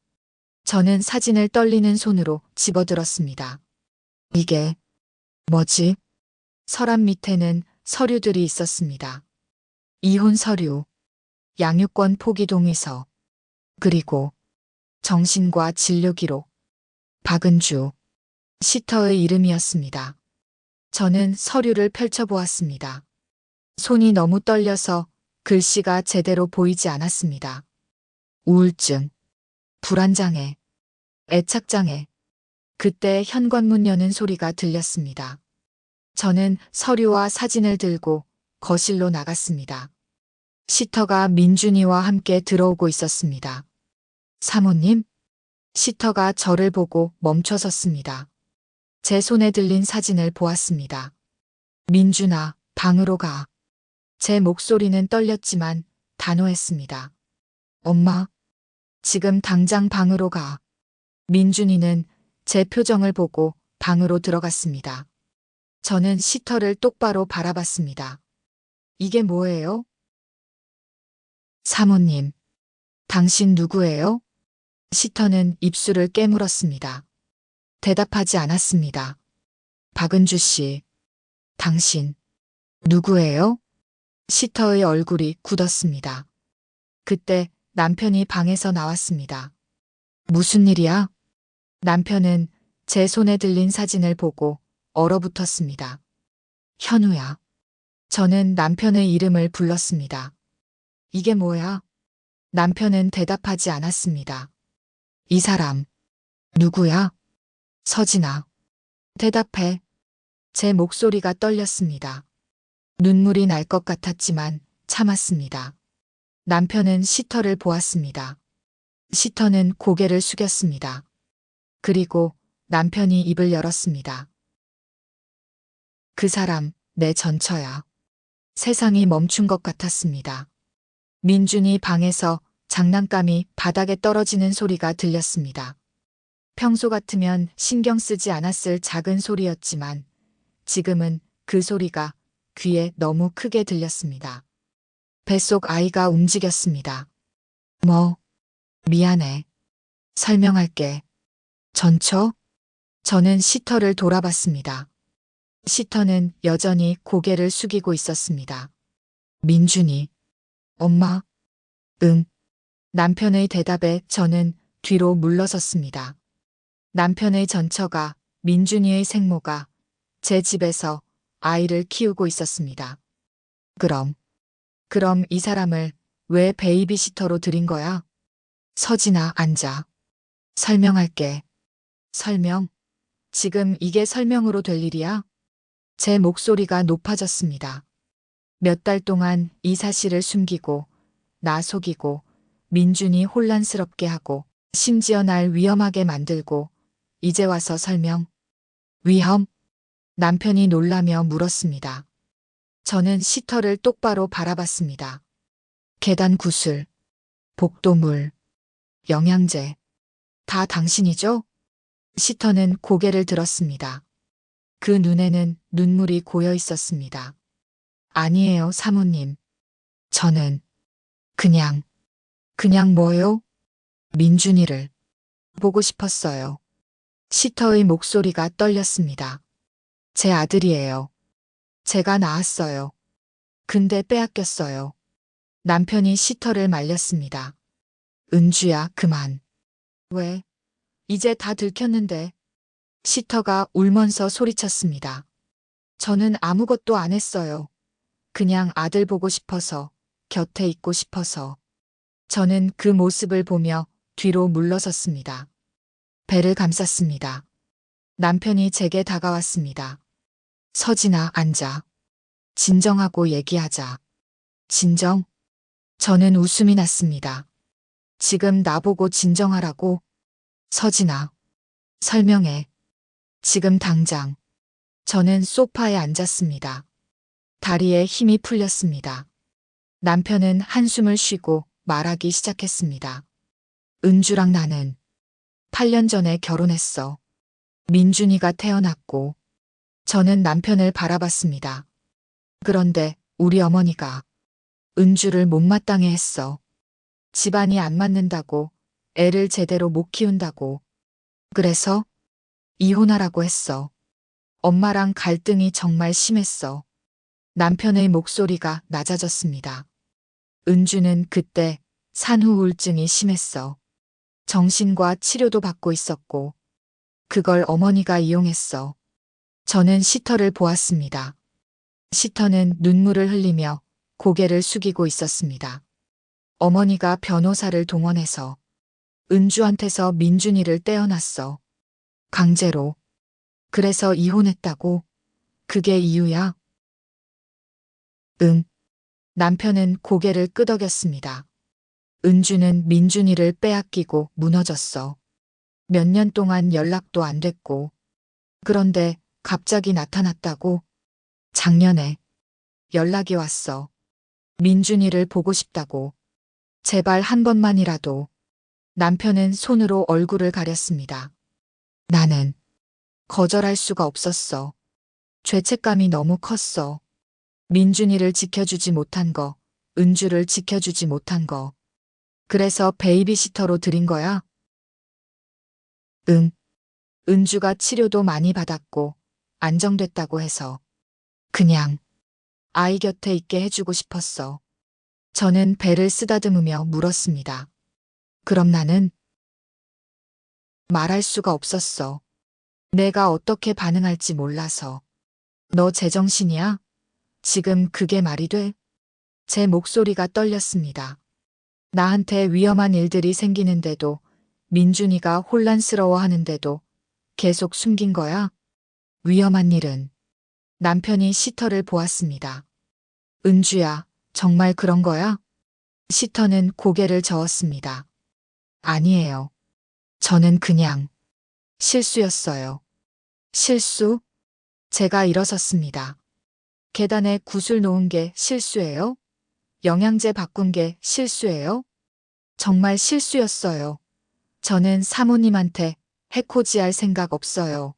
저는 사진을 떨리는 손으로 집어들었습니다. 이게 뭐지? 서랍 밑에는 서류들이 있었습니다. 이혼 서류, 양육권 포기 동의서, 그리고 정신과 진료 기록. 박은주, 시터의 이름이었습니다. 저는 서류를 펼쳐보았습니다. 손이 너무 떨려서 글씨가 제대로 보이지 않았습니다. 우울증, 불안장애, 애착장애. 그때 현관문 여는 소리가 들렸습니다. 저는 서류와 사진을 들고 거실로 나갔습니다. 시터가 민준이와 함께 들어오고 있었습니다. 사모님? 시터가 저를 보고 멈춰섰습니다. 제 손에 들린 사진을 보았습니다. 민준아, 방으로 가. 제 목소리는 떨렸지만 단호했습니다. 엄마, 지금 당장 방으로 가. 민준이는 제 표정을 보고 방으로 들어갔습니다. 저는 시터를 똑바로 바라봤습니다. 이게 뭐예요? 사모님, 당신 누구예요? 시터는 입술을 깨물었습니다. 대답하지 않았습니다. 박은주 씨, 당신 누구예요? 시터의 얼굴이 굳었습니다. 그때 남편이 방에서 나왔습니다. 무슨 일이야? 남편은 제 손에 들린 사진을 보고 얼어붙었습니다. 현우야. 저는 남편의 이름을 불렀습니다. 이게 뭐야? 남편은 대답하지 않았습니다. 이 사람, 누구야? 서진아. 대답해. 제 목소리가 떨렸습니다. 눈물이 날 것 같았지만 참았습니다. 남편은 시터를 보았습니다. 시터는 고개를 숙였습니다. 그리고 남편이 입을 열었습니다. 그 사람, 내 전처야. 세상이 멈춘 것 같았습니다. 민준이 방에서 장난감이 바닥에 떨어지는 소리가 들렸습니다. 평소 같으면 신경 쓰지 않았을 작은 소리였지만 지금은 그 소리가 귀에 너무 크게 들렸습니다. 뱃속 아이가 움직였습니다. 뭐, 미안해. 설명할게. 전처? 저는 시터를 돌아봤습니다. 시터는 여전히 고개를 숙이고 있었습니다. 민준이, 엄마, 응. 남편의 대답에 저는 뒤로 물러섰습니다. 남편의 전처가, 민준이의 생모가 제 집에서 아이를 키우고 있었습니다. 그럼 이 사람을 왜 베이비시터로 들인 거야? 서진아, 앉아. 설명할게. 설명? 지금 이게 설명으로 될 일이야? 제 목소리가 높아졌습니다. 몇 달 동안 이 사실을 숨기고, 나 속이고, 민준이 혼란스럽게 하고, 심지어 날 위험하게 만들고, 이제 와서 설명. 위험? 남편이 놀라며 물었습니다. 저는 시터를 똑바로 바라봤습니다. 계단 구슬, 복도물, 영양제. 다 당신이죠? 시터는 고개를 들었습니다. 그 눈에는 눈물이 고여 있었습니다. 아니에요, 사모님. 저는 그냥 뭐요? 민준이를 보고 싶었어요. 시터의 목소리가 떨렸습니다. 제 아들이에요. 제가 낳았어요. 근데 빼앗겼어요. 남편이 시터를 말렸습니다. 은주야, 그만. 왜? 이제 다 들켰는데. 시터가 울면서 소리쳤습니다. 저는 아무것도 안 했어요. 그냥 아들 보고 싶어서, 곁에 있고 싶어서. 저는 그 모습을 보며 뒤로 물러섰습니다. 배를 감쌌습니다. 남편이 제게 다가왔습니다. 서진아, 앉아. 진정하고 얘기하자. 진정? 저는 웃음이 났습니다. 지금 나보고 진정하라고? 서진아. 설명해. 지금 당장. 저는 소파에 앉았습니다. 다리에 힘이 풀렸습니다. 남편은 한숨을 쉬고 말하기 시작했습니다. 은주랑 나는 8년 전에 결혼했어. 민준이가 태어났고, 저는 남편을 바라봤습니다. 그런데 우리 어머니가 은주를 못마땅해 했어. 집안이 안 맞는다고, 애를 제대로 못 키운다고. 그래서 이혼하라고 했어. 엄마랑 갈등이 정말 심했어. 남편의 목소리가 낮아졌습니다. 은주는 그때 산후 우울증이 심했어. 정신과 치료도 받고 있었고, 그걸 어머니가 이용했어. 저는 시터를 보았습니다. 시터는 눈물을 흘리며 고개를 숙이고 있었습니다. 어머니가 변호사를 동원해서 은주한테서 민준이를 떼어놨어. 강제로. 그래서 이혼했다고? 그게 이유야? 응. 남편은 고개를 끄덕였습니다. 은주는 민준이를 빼앗기고 무너졌어. 몇 년 동안 연락도 안 됐고. 그런데 갑자기 나타났다고? 작년에 연락이 왔어. 민준이를 보고 싶다고. 제발 한 번만이라도. 남편은 손으로 얼굴을 가렸습니다. 나는 거절할 수가 없었어. 죄책감이 너무 컸어. 민준이를 지켜주지 못한 거, 은주를 지켜주지 못한 거. 그래서 베이비시터로 들인 거야? 응. 은주가 치료도 많이 받았고, 안정됐다고 해서. 그냥 아이 곁에 있게 해주고 싶었어. 저는 배를 쓰다듬으며 물었습니다. 그럼 나는? 말할 수가 없었어. 내가 어떻게 반응할지 몰라서. 너 제정신이야? 지금 그게 말이 돼? 제 목소리가 떨렸습니다. 나한테 위험한 일들이 생기는데도, 민준이가 혼란스러워하는데도 계속 숨긴 거야? 위험한 일은? 남편이 시터를 보았습니다. 은주야, 정말 그런 거야? 시터는 고개를 저었습니다. 아니에요. 저는 그냥 실수였어요. 실수? 제가 일어섰습니다. 계단에 굿을 놓은 게 실수예요? 영양제 바꾼 게 실수예요? 정말 실수였어요. 저는 사모님한테 해코지할 생각 없어요.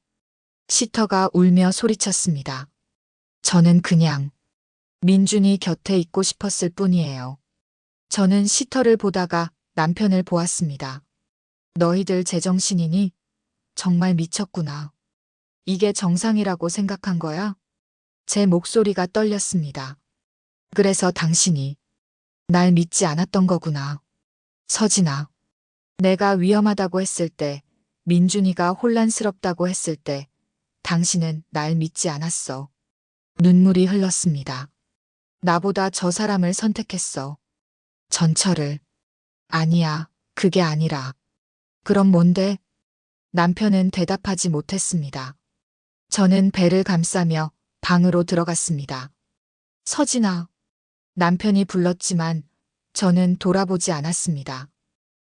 시터가 울며 소리쳤습니다. 저는 그냥 민준이 곁에 있고 싶었을 뿐이에요. 저는 시터를 보다가 남편을 보았습니다. 너희들 제정신이니? 정말 미쳤구나. 이게 정상이라고 생각한 거야? 제 목소리가 떨렸습니다. 그래서 당신이 날 믿지 않았던 거구나. 서진아. 내가 위험하다고 했을 때, 민준이가 혼란스럽다고 했을 때, 당신은 날 믿지 않았어. 눈물이 흘렀습니다. 나보다 저 사람을 선택했어. 전철을. 아니야, 그게 아니라. 그럼 뭔데? 남편은 대답하지 못했습니다. 저는 배를 감싸며 방으로 들어갔습니다. 서진아. 남편이 불렀지만 저는 돌아보지 않았습니다.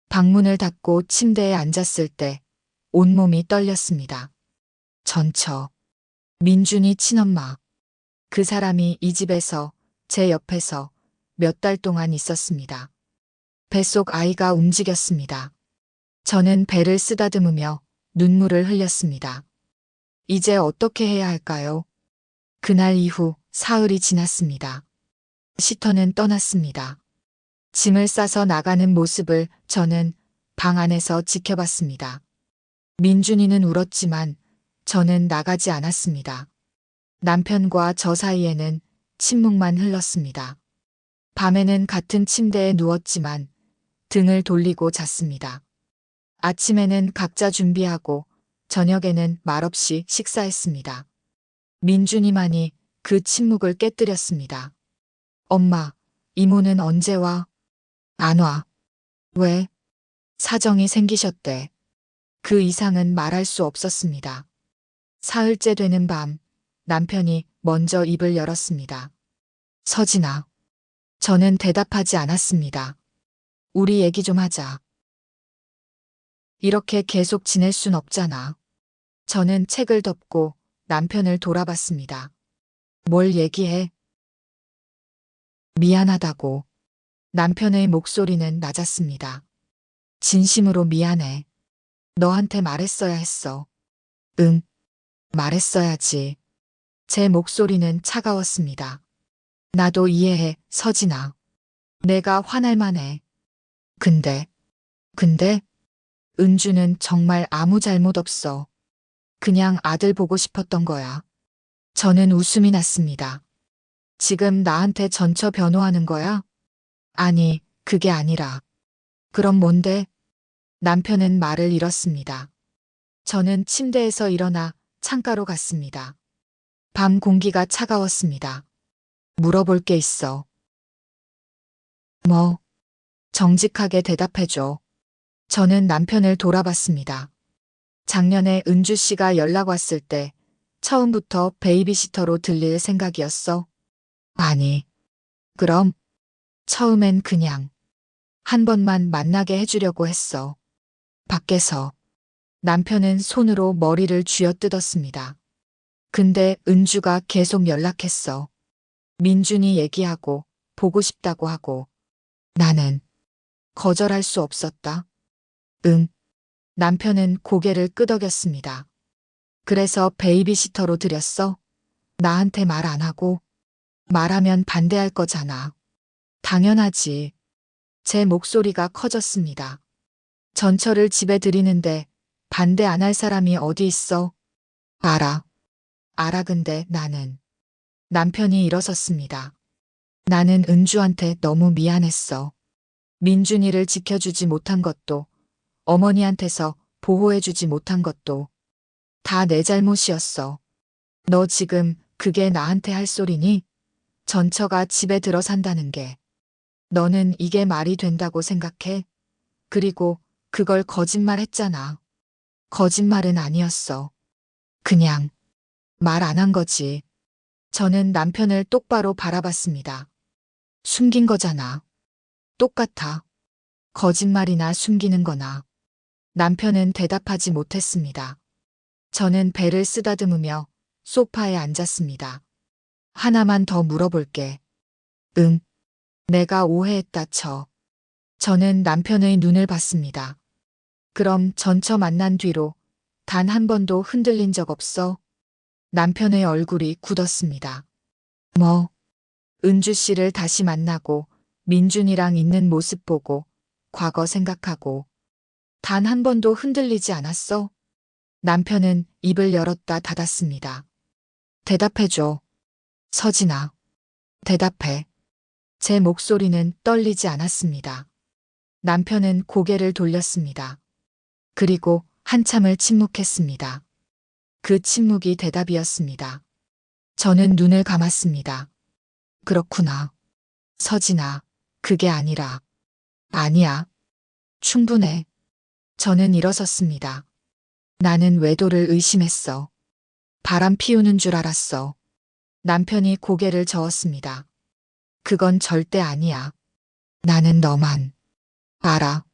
방문을 닫고 침대에 앉았을 때 온몸이 떨렸습니다. 전처. 민준이 친엄마. 그 사람이 이 집에서 제 옆에서 몇 달 동안 있었습니다. 뱃속 아이가 움직였습니다. 저는 배를 쓰다듬으며 눈물을 흘렸습니다. 이제 어떻게 해야 할까요? 그날 이후 사흘이 지났습니다. 시터는 떠났습니다. 짐을 싸서 나가는 모습을 저는 방 안에서 지켜봤습니다. 민준이는 울었지만 저는 나가지 않았습니다. 남편과 저 사이에는 침묵만 흘렀습니다. 밤에는 같은 침대에 누웠지만 등을 돌리고 잤습니다. 아침에는 각자 준비하고 저녁에는 말없이 식사했습니다. 민준이만이 그 침묵을 깨뜨렸습니다. 엄마, 이모는 언제 와? 안 와. 왜? 사정이 생기셨대. 그 이상은 말할 수 없었습니다. 사흘째 되는 밤, 남편이 먼저 입을 열었습니다. 서진아. 저는 대답하지 않았습니다. 우리 얘기 좀 하자. 이렇게 계속 지낼 순 없잖아. 저는 책을 덮고 남편을 돌아봤습니다. 뭘 얘기해? 미안하다고. 남편의 목소리는 낮았습니다. 진심으로 미안해. 너한테 말했어야 했어. 응, 말했어야지. 제 목소리는 차가웠습니다. 나도 이해해, 서진아. 내가 화날 만해. 근데, 은주는 정말 아무 잘못 없어. 그냥 아들 보고 싶었던 거야. 저는 웃음이 났습니다. 지금 나한테 전처 변호하는 거야? 아니, 그게 아니라. 그럼 뭔데? 남편은 말을 잃었습니다. 저는 침대에서 일어나 창가로 갔습니다. 밤 공기가 차가웠습니다. 물어볼 게 있어. 뭐? 정직하게 대답해줘. 저는 남편을 돌아봤습니다. 작년에 은주 씨가 연락 왔을 때 처음부터 베이비시터로 들릴 생각이었어? 아니. 그럼? 처음엔 그냥 한 번만 만나게 해주려고 했어. 밖에서. 남편은 손으로 머리를 쥐어뜯었습니다. 근데 은주가 계속 연락했어. 민준이 얘기하고 보고 싶다고 하고. 나는 거절할 수 없었다. 응. 남편은 고개를 끄덕였습니다. 그래서 베이비시터로 들였어? 나한테 말 안 하고? 말하면 반대할 거잖아. 당연하지. 제 목소리가 커졌습니다. 전처를 집에 들이는데 반대 안 할 사람이 어디 있어? 알아. 알아 근데 나는. 남편이 일어섰습니다. 나는 은주한테 너무 미안했어. 민준이를 지켜주지 못한 것도, 어머니한테서 보호해주지 못한 것도 다 내 잘못이었어. 너 지금 그게 나한테 할 소리니? 전처가 집에 들어 산다는 게. 너는 이게 말이 된다고 생각해? 그리고 그걸 거짓말 했잖아. 거짓말은 아니었어. 그냥 말 안 한 거지. 저는 남편을 똑바로 바라봤습니다. 숨긴 거잖아. 똑같아. 거짓말이나 숨기는 거나. 남편은 대답하지 못했습니다. 저는 배를 쓰다듬으며 소파에 앉았습니다. 하나만 더 물어볼게. 응. 내가 오해했다 쳐. 저는 남편의 눈을 봤습니다. 그럼 전처 만난 뒤로 단 한 번도 흔들린 적 없어? 남편의 얼굴이 굳었습니다. 뭐, 은주 씨를 다시 만나고 민준이랑 있는 모습 보고 과거 생각하고 단 한 번도 흔들리지 않았어? 남편은 입을 열었다 닫았습니다. 대답해줘. 서진아. 대답해. 제 목소리는 떨리지 않았습니다. 남편은 고개를 돌렸습니다. 그리고 한참을 침묵했습니다. 그 침묵이 대답이었습니다. 저는 눈을 감았습니다. 그렇구나. 서진아, 그게 아니라. 아니야. 충분해. 저는 일어섰습니다. 나는 외도를 의심했어. 바람 피우는 줄 알았어. 남편이 고개를 저었습니다. 그건 절대 아니야. 나는 너만 알아.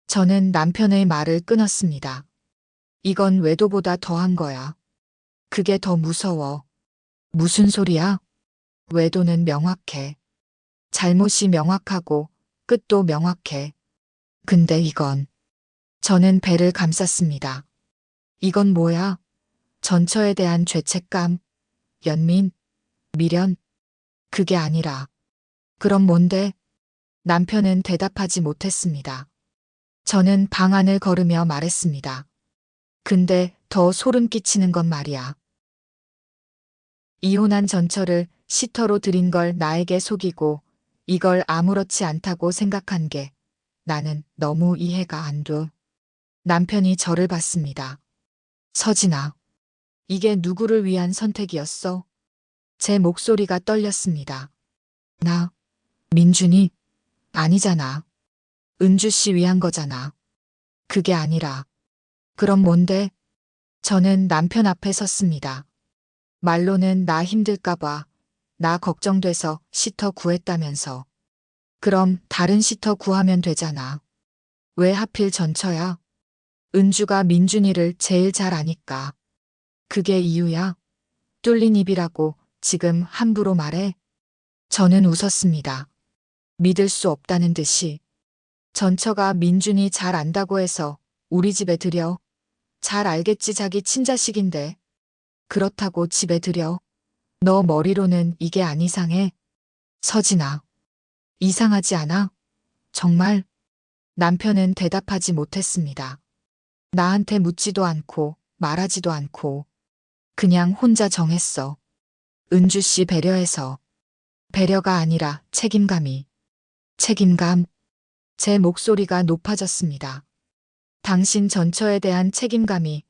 저는 남편의 말을 끊었습니다. 이건 외도보다 더한 거야. 그게 더 무서워. 무슨 소리야? 외도는 명확해. 잘못이 명확하고 끝도 명확해. 근데 이건. 저는 배를 감쌌습니다. 이건 뭐야? 전처에 대한 죄책감, 연민, 미련? 그게 아니라. 그럼 뭔데? 남편은 대답하지 못했습니다. 저는 방 안을 걸으며 말했습니다. 근데 더 소름 끼치는 건 말이야. 이혼한 전처를 시터로 들인 걸 나에게 속이고 이걸 아무렇지 않다고 생각한 게 나는 너무 이해가 안 돼. 남편이 저를 봤습니다. 서진아, 이게 누구를 위한 선택이었어? 제 목소리가 떨렸습니다. 나, 민준이? 아니잖아. 은주 씨 위한 거잖아. 그게 아니라. 그럼 뭔데? 저는 남편 앞에 섰습니다. 말로는 나 힘들까봐, 나 걱정돼서 시터 구했다면서. 그럼 다른 시터 구하면 되잖아. 왜 하필 전처야? 은주가 민준이를 제일 잘 아니까. 그게 이유야? 뚫린 입이라고 지금 함부로 말해? 저는 웃었습니다. 믿을 수 없다는 듯이. 전처가 민준이 잘 안다고 해서 우리 집에 들여. 잘 알겠지 자기 친자식인데. 그렇다고 집에 들여. 너 머리로는 이게 안 이상해? 서진아. 이상하지 않아? 정말? 남편은 대답하지 못했습니다. 나한테 묻지도 않고 말하지도 않고 그냥 혼자 정했어. 은주 씨 배려해서. 배려가 아니라 책임감이. 책임감. 제 목소리가 높아졌습니다. 당신 전처에 대한 책임감이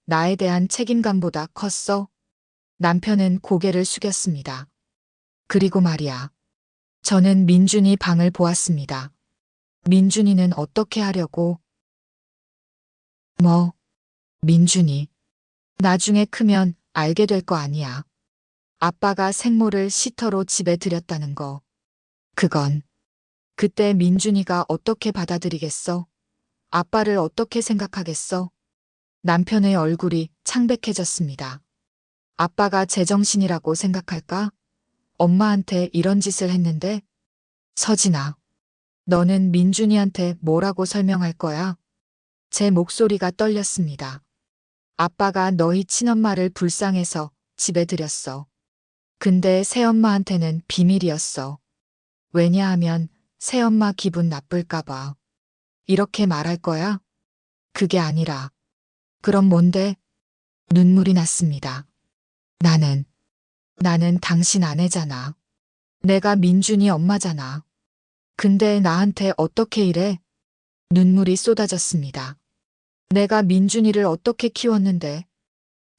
나에 대한 책임감보다 컸어? 남편은 고개를 숙였습니다. 그리고 말이야. 저는 민준이 방을 보았습니다. 민준이는 어떻게 하려고? 뭐, 민준이. 나중에 크면 알게 될 거 아니야. 아빠가 생모를 시터로 집에 들였다는 거. 그건. 그때 민준이가 어떻게 받아들이겠어? 아빠를 어떻게 생각하겠어? 남편의 얼굴이 창백해졌습니다. 아빠가 제정신이라고 생각할까? 엄마한테 이런 짓을 했는데? 서진아, 너는 민준이한테 뭐라고 설명할 거야? 제 목소리가 떨렸습니다. 아빠가 너희 친엄마를 불쌍해서 집에 들였어. 근데 새엄마한테는 비밀이었어. 왜냐하면 새엄마 기분 나쁠까봐. 이렇게 말할 거야? 그게 아니라. 그럼 뭔데? 눈물이 났습니다. 나는 당신 아내잖아. 내가 민준이 엄마잖아. 근데 나한테 어떻게 이래? 눈물이 쏟아졌습니다. 내가 민준이를 어떻게 키웠는데?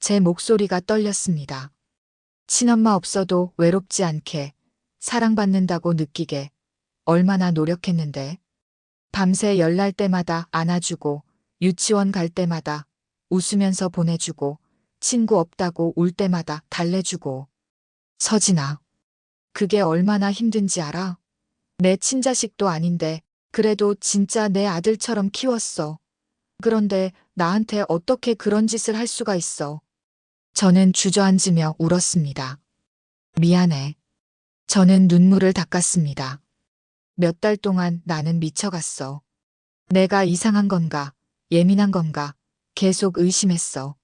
제 목소리가 떨렸습니다. 친엄마 없어도 외롭지 않게, 사랑받는다고 느끼게 얼마나 노력했는데. 밤새 열날 때마다 안아주고, 유치원 갈 때마다 웃으면서 보내주고, 친구 없다고 울 때마다 달래주고. 서진아, 그게 얼마나 힘든지 알아? 내 친자식도 아닌데, 그래도 진짜 내 아들처럼 키웠어. 그런데 나한테 어떻게 그런 짓을 할 수가 있어? 저는 주저앉으며 울었습니다. 미안해. 저는 눈물을 닦았습니다. 몇 달 동안 나는 미쳐갔어. 내가 이상한 건가, 예민한 건가, 계속 의심했어.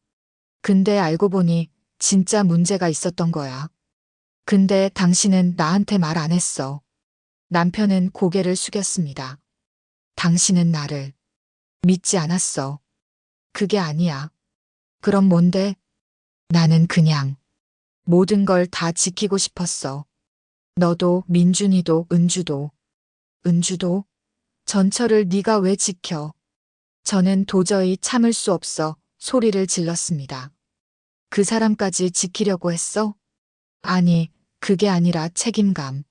근데 알고 보니 진짜 문제가 있었던 거야. 근데 당신은 나한테 말 안 했어. 남편은 고개를 숙였습니다. 당신은 나를 믿지 않았어. 그게 아니야. 그럼 뭔데? 나는 그냥 모든 걸 다 지키고 싶었어. 너도 민준이도 은주도. 은주도? 전철을 네가 왜 지켜? 저는 도저히 참을 수 없어 소리를 질렀습니다. 그 사람까지 지키려고 했어? 아니, 그게 아니라 책임감.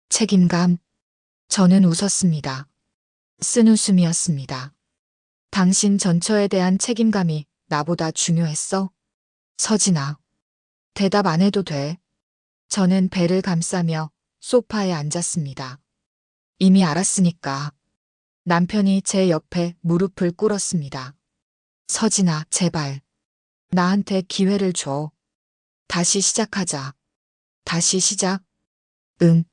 책임감? 저는 웃었습니다. 쓴웃음이었습니다. 당신 전처에 대한 책임감이 나보다 중요했어? 서진아. 대답 안 해도 돼. 저는 배를 감싸며 소파에 앉았습니다. 이미 알았으니까. 남편이 제 옆에 무릎을 꿇었습니다. 서진아, 제발. 나한테 기회를 줘. 다시 시작하자. 다시 시작? 응.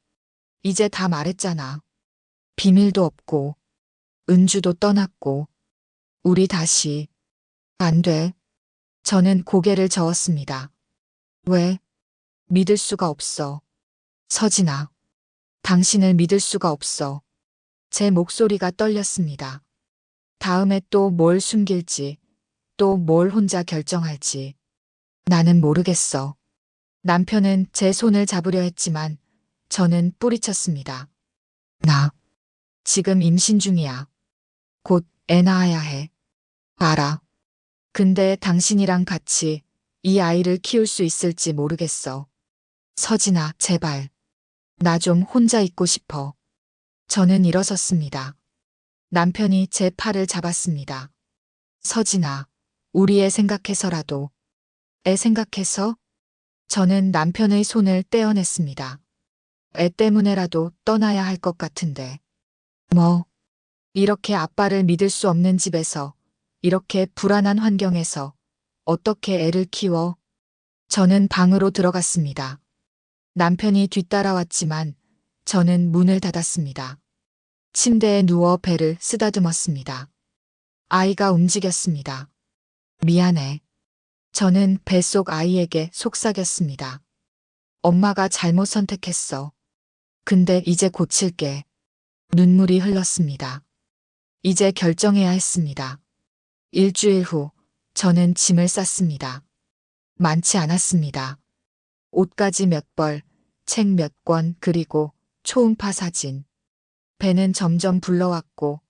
이제 다 말했잖아. 비밀도 없고, 은주도 떠났고, 우리 다시. 안 돼. 저는 고개를 저었습니다. 왜? 믿을 수가 없어. 서진아. 당신을 믿을 수가 없어. 제 목소리가 떨렸습니다. 다음에 또 뭘 숨길지, 또 뭘 혼자 결정할지. 나는 모르겠어. 남편은 제 손을 잡으려 했지만 저는 뿌리쳤습니다. 나 지금 임신 중이야. 곧 애 낳아야 해. 알아. 근데 당신이랑 같이 이 아이를 키울 수 있을지 모르겠어. 서진아, 제발. 나 좀 혼자 있고 싶어. 저는 일어섰습니다. 남편이 제 팔을 잡았습니다. 서진아, 우리 애 생각해서라도. 애 생각해서? 저는 남편의 손을 떼어냈습니다. 애 때문에라도 떠나야 할 것 같은데. 뭐, 이렇게 아빠를 믿을 수 없는 집에서, 이렇게 불안한 환경에서 어떻게 애를 키워? 저는 방으로 들어갔습니다. 남편이 뒤따라왔지만 저는 문을 닫았습니다. 침대에 누워 배를 쓰다듬었습니다. 아이가 움직였습니다. 미안해. 저는 뱃속 아이에게 속삭였습니다. 엄마가 잘못 선택했어. 근데 이제 고칠게. 눈물이 흘렀습니다. 이제 결정해야 했습니다. 일주일 후 저는 짐을 쌌습니다. 많지 않았습니다. 옷가지 몇 벌, 책 몇 권, 그리고 초음파 사진. 배는 점점 불러왔고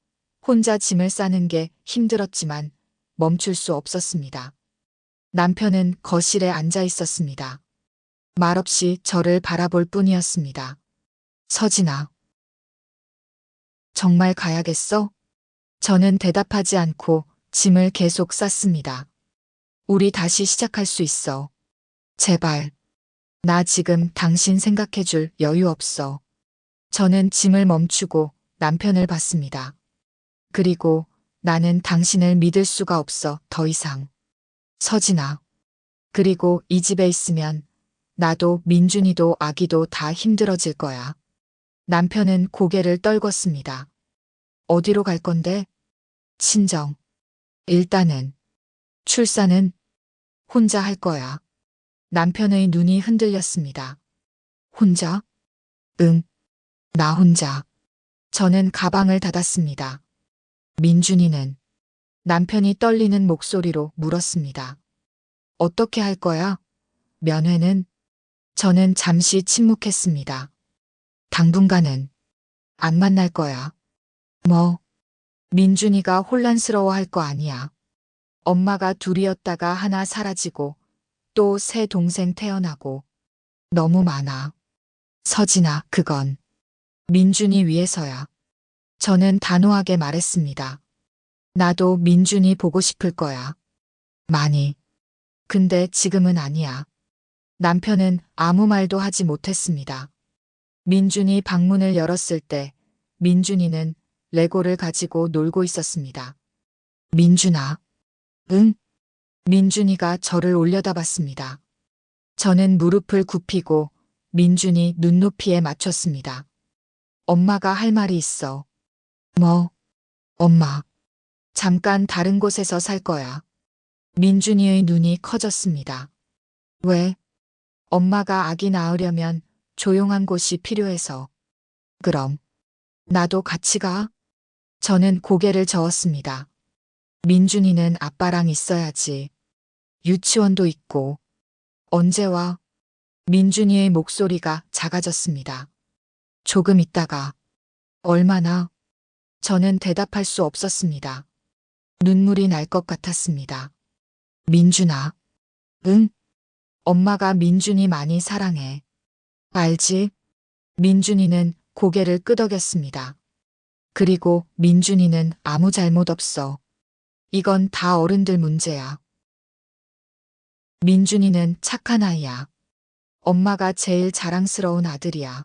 혼자 짐을 싸는 게 힘들었지만 멈출 수 없었습니다. 남편은 거실에 앉아 있었습니다. 말없이 저를 바라볼 뿐이었습니다. 서진아. 정말 가야겠어? 저는 대답하지 않고 짐을 계속 쌌습니다. 우리 다시 시작할 수 있어. 제발. 나 지금 당신 생각해줄 여유 없어. 저는 짐을 멈추고 남편을 봤습니다. 그리고 나는 당신을 믿을 수가 없어 더 이상. 서진아. 그리고 이 집에 있으면 나도 민준이도 아기도 다 힘들어질 거야. 남편은 고개를 떨궜습니다. 어디로 갈 건데? 친정. 일단은. 출산은 혼자 할 거야. 남편의 눈이 흔들렸습니다. 혼자? 응. 나 혼자. 저는 가방을 닫았습니다. 민준이는? 남편이 떨리는 목소리로 물었습니다. 어떻게 할 거야? 면회는? 저는 잠시 침묵했습니다. 당분간은 안 만날 거야. 뭐? 민준이가 혼란스러워 할 거 아니야. 엄마가 둘이었다가 하나 사라지고 또 새 동생 태어나고 너무 많아. 서진아, 그건 민준이 위해서야. 저는 단호하게 말했습니다. 나도 민준이 보고 싶을 거야. 많이. 근데 지금은 아니야. 남편은 아무 말도 하지 못했습니다. 민준이 방문을 열었을 때 민준이는 레고를 가지고 놀고 있었습니다. 민준아, 응? 민준이가 저를 올려다봤습니다. 저는 무릎을 굽히고 민준이 눈높이에 맞췄습니다. 엄마가 할 말이 있어. 뭐? 엄마. 잠깐 다른 곳에서 살 거야. 민준이의 눈이 커졌습니다. 왜? 엄마가 아기 낳으려면 조용한 곳이 필요해서. 그럼 나도 같이 가? 저는 고개를 저었습니다. 민준이는 아빠랑 있어야지. 유치원도 있고. 언제 와? 민준이의 목소리가 작아졌습니다. 조금 있다가. 얼마나? 저는 대답할 수 없었습니다. 눈물이 날 것 같았습니다. 민준아. 응? 엄마가 민준이 많이 사랑해. 알지? 민준이는 고개를 끄덕였습니다. 그리고 민준이는 아무 잘못 없어. 이건 다 어른들 문제야. 민준이는 착한 아이야. 엄마가 제일 자랑스러운 아들이야.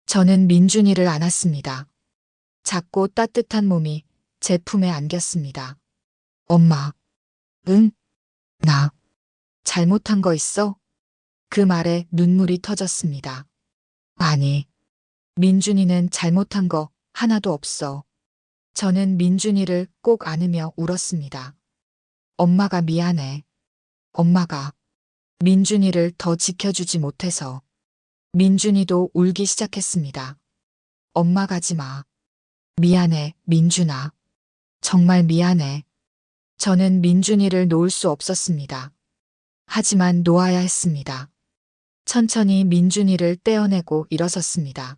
저는 민준이를 안았습니다. 작고 따뜻한 몸이 제 품에 안겼습니다. 엄마. 응? 나. 잘못한 거 있어? 그 말에 눈물이 터졌습니다. 아니. 민준이는 잘못한 거 하나도 없어. 저는 민준이를 꼭 안으며 울었습니다. 엄마가 미안해. 엄마가 민준이를 더 지켜주지 못해서. 민준이도 울기 시작했습니다. 엄마 가지 마. 미안해, 민준아. 정말 미안해. 저는 민준이를 놓을 수 없었습니다. 하지만 놓아야 했습니다. 천천히 민준이를 떼어내고 일어섰습니다.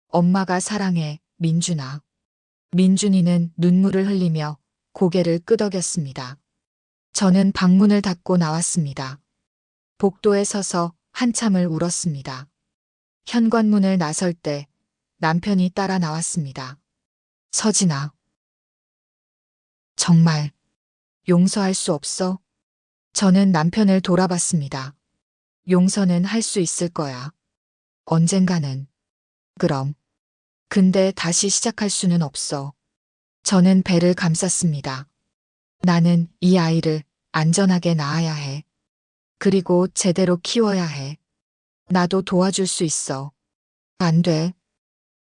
엄마가 사랑해, 민준아. 민준이는 눈물을 흘리며 고개를 끄덕였습니다. 저는 방문을 닫고 나왔습니다. 복도에 서서 한참을 울었습니다. 현관문을 나설 때 남편이 따라 나왔습니다. 서진아. 정말 용서할 수 없어? 저는 남편을 돌아봤습니다. 용서는 할 수 있을 거야. 언젠가는. 그럼. 근데 다시 시작할 수는 없어. 저는 배를 감쌌습니다. 나는 이 아이를 안전하게 낳아야 해. 그리고 제대로 키워야 해. 나도 도와줄 수 있어. 안 돼.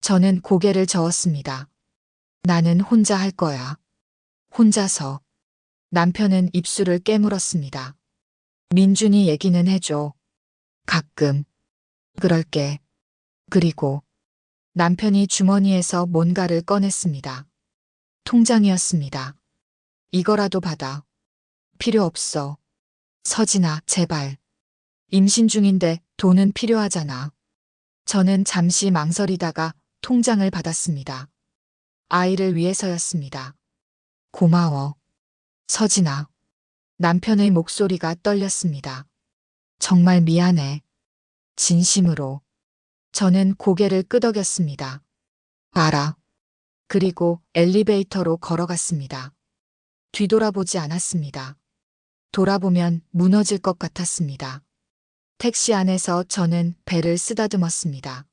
저는 고개를 저었습니다. 나는 혼자 할 거야. 혼자서. 남편은 입술을 깨물었습니다. 민준이 얘기는 해줘. 가끔. 그럴게. 그리고 남편이 주머니에서 뭔가를 꺼냈습니다. 통장이었습니다. 이거라도 받아. 필요 없어. 서진아, 제발. 임신 중인데 돈은 필요하잖아. 저는 잠시 망설이다가 통장을 받았습니다. 아이를 위해서였습니다. 고마워. 서진아. 남편의 목소리가 떨렸습니다. 정말 미안해. 진심으로. 저는 고개를 끄덕였습니다. 알아. 그리고 엘리베이터로 걸어갔습니다. 뒤돌아보지 않았습니다. 돌아보면 무너질 것 같았습니다. 택시 안에서 저는 배를 쓰다듬었습니다.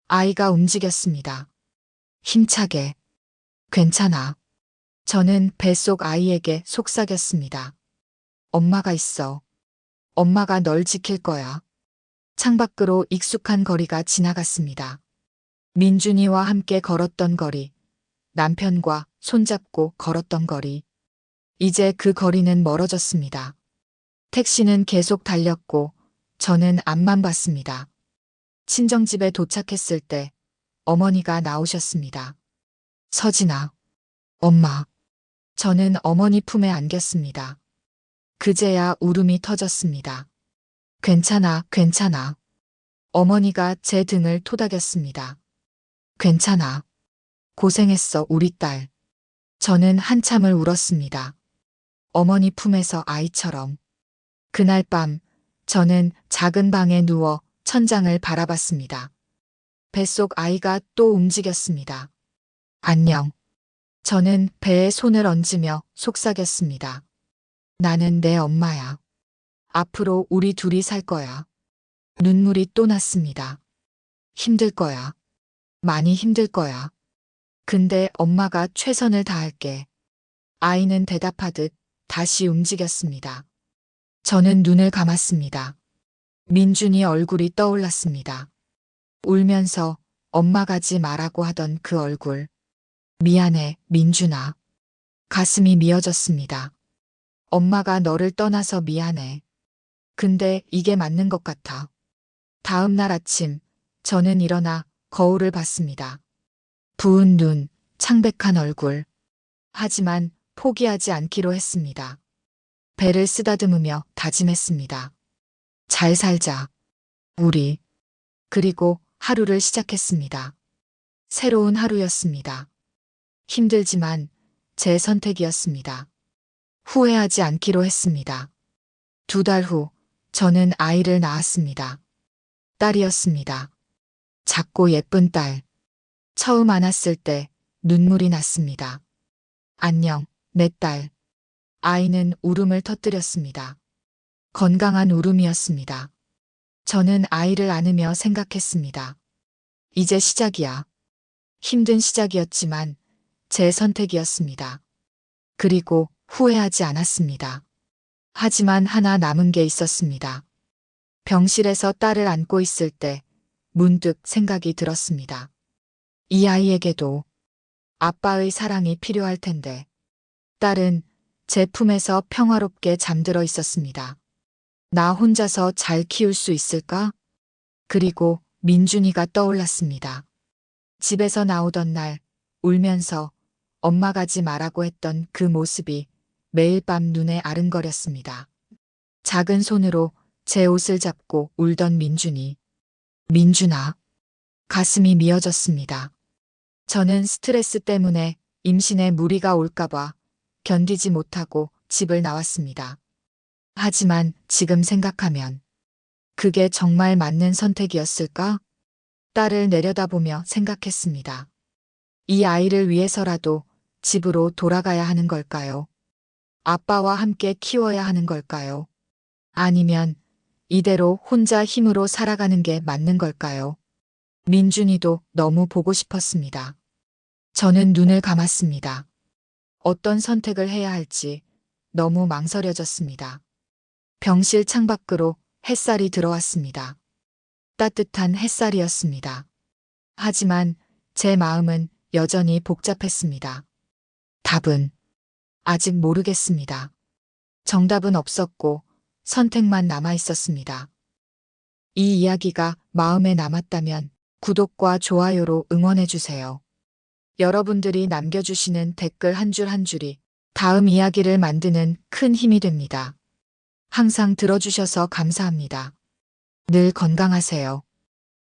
아이가 움직였습니다. 힘차게. 괜찮아. 저는 뱃속 아이에게 속삭였습니다. 엄마가 있어. 엄마가 널 지킬 거야. 창밖으로 익숙한 거리가 지나갔습니다. 민준이와 함께 걸었던 거리, 남편과 손잡고 걸었던 거리. 이제 그 거리는 멀어졌습니다. 택시는 계속 달렸고 저는 앞만 봤습니다. 친정집에 도착했을 때 어머니가 나오셨습니다. 서진아. 엄마. 저는 어머니 품에 안겼습니다. 그제야 울음이 터졌습니다. 괜찮아, 괜찮아. 어머니가 제 등을 토닥였습니다. 괜찮아. 고생했어, 우리 딸. 저는 한참을 울었습니다. 어머니 품에서 아이처럼. 그날 밤, 저는 작은 방에 누워 천장을 바라봤습니다. 뱃속 아이가 또 움직였습니다. 안녕. 저는 배에 손을 얹으며 속삭였습니다. 나는 내 엄마야. 앞으로 우리 둘이 살 거야. 눈물이 또 났습니다. 힘들 거야. 많이 힘들 거야. 근데 엄마가 최선을 다할게. 아이는 대답하듯 다시 움직였습니다. 저는 눈을 감았습니다. 민준이 얼굴이 떠올랐습니다. 울면서 엄마 가지 말라고 하던 그 얼굴. 미안해, 민준아. 가슴이 미어졌습니다. 엄마가 너를 떠나서 미안해. 근데 이게 맞는 것 같아. 다음 날 아침, 저는 일어나 거울을 봤습니다. 부은 눈, 창백한 얼굴. 하지만 포기하지 않기로 했습니다. 배를 쓰다듬으며 다짐했습니다. 잘 살자. 우리. 그리고 하루를 시작했습니다. 새로운 하루였습니다. 힘들지만 제 선택이었습니다. 후회하지 않기로 했습니다. 2달 후, 저는 아이를 낳았습니다. 딸이었습니다. 작고 예쁜 딸. 처음 안았을 때 눈물이 났습니다. 안녕, 내 딸. 아이는 울음을 터뜨렸습니다. 건강한 울음이었습니다. 저는 아이를 안으며 생각했습니다. 이제 시작이야. 힘든 시작이었지만 제 선택이었습니다. 그리고 후회하지 않았습니다. 하지만 하나 남은 게 있었습니다. 병실에서 딸을 안고 있을 때 문득 생각이 들었습니다. 이 아이에게도 아빠의 사랑이 필요할 텐데. 딸은 제 품에서 평화롭게 잠들어 있었습니다. 나 혼자서 잘 키울 수 있을까? 그리고 민준이가 떠올랐습니다. 집에서 나오던 날 울면서 엄마 가지 말라고 했던 그 모습이 매일 밤 눈에 아른거렸습니다. 작은 손으로 제 옷을 잡고 울던 민준이. 민준아. 가슴이 미어졌습니다. 저는 스트레스 때문에 임신에 무리가 올까봐 견디지 못하고 집을 나왔습니다. 하지만 지금 생각하면 그게 정말 맞는 선택이었을까? 딸을 내려다보며 생각했습니다. 이 아이를 위해서라도 집으로 돌아가야 하는 걸까요? 아빠와 함께 키워야 하는 걸까요? 아니면 이대로 혼자 힘으로 살아가는 게 맞는 걸까요? 민준이도 너무 보고 싶었습니다. 저는 눈을 감았습니다. 어떤 선택을 해야 할지 너무 망설여졌습니다. 병실 창밖으로 햇살이 들어왔습니다. 따뜻한 햇살이었습니다. 하지만 제 마음은 여전히 복잡했습니다. 답은 아직 모르겠습니다. 정답은 없었고 선택만 남아 있었습니다. 이 이야기가 마음에 남았다면 구독과 좋아요로 응원해주세요. 여러분들이 남겨주시는 댓글 한 줄 한 줄이 다음 이야기를 만드는 큰 힘이 됩니다. 항상 들어주셔서 감사합니다. 늘 건강하세요.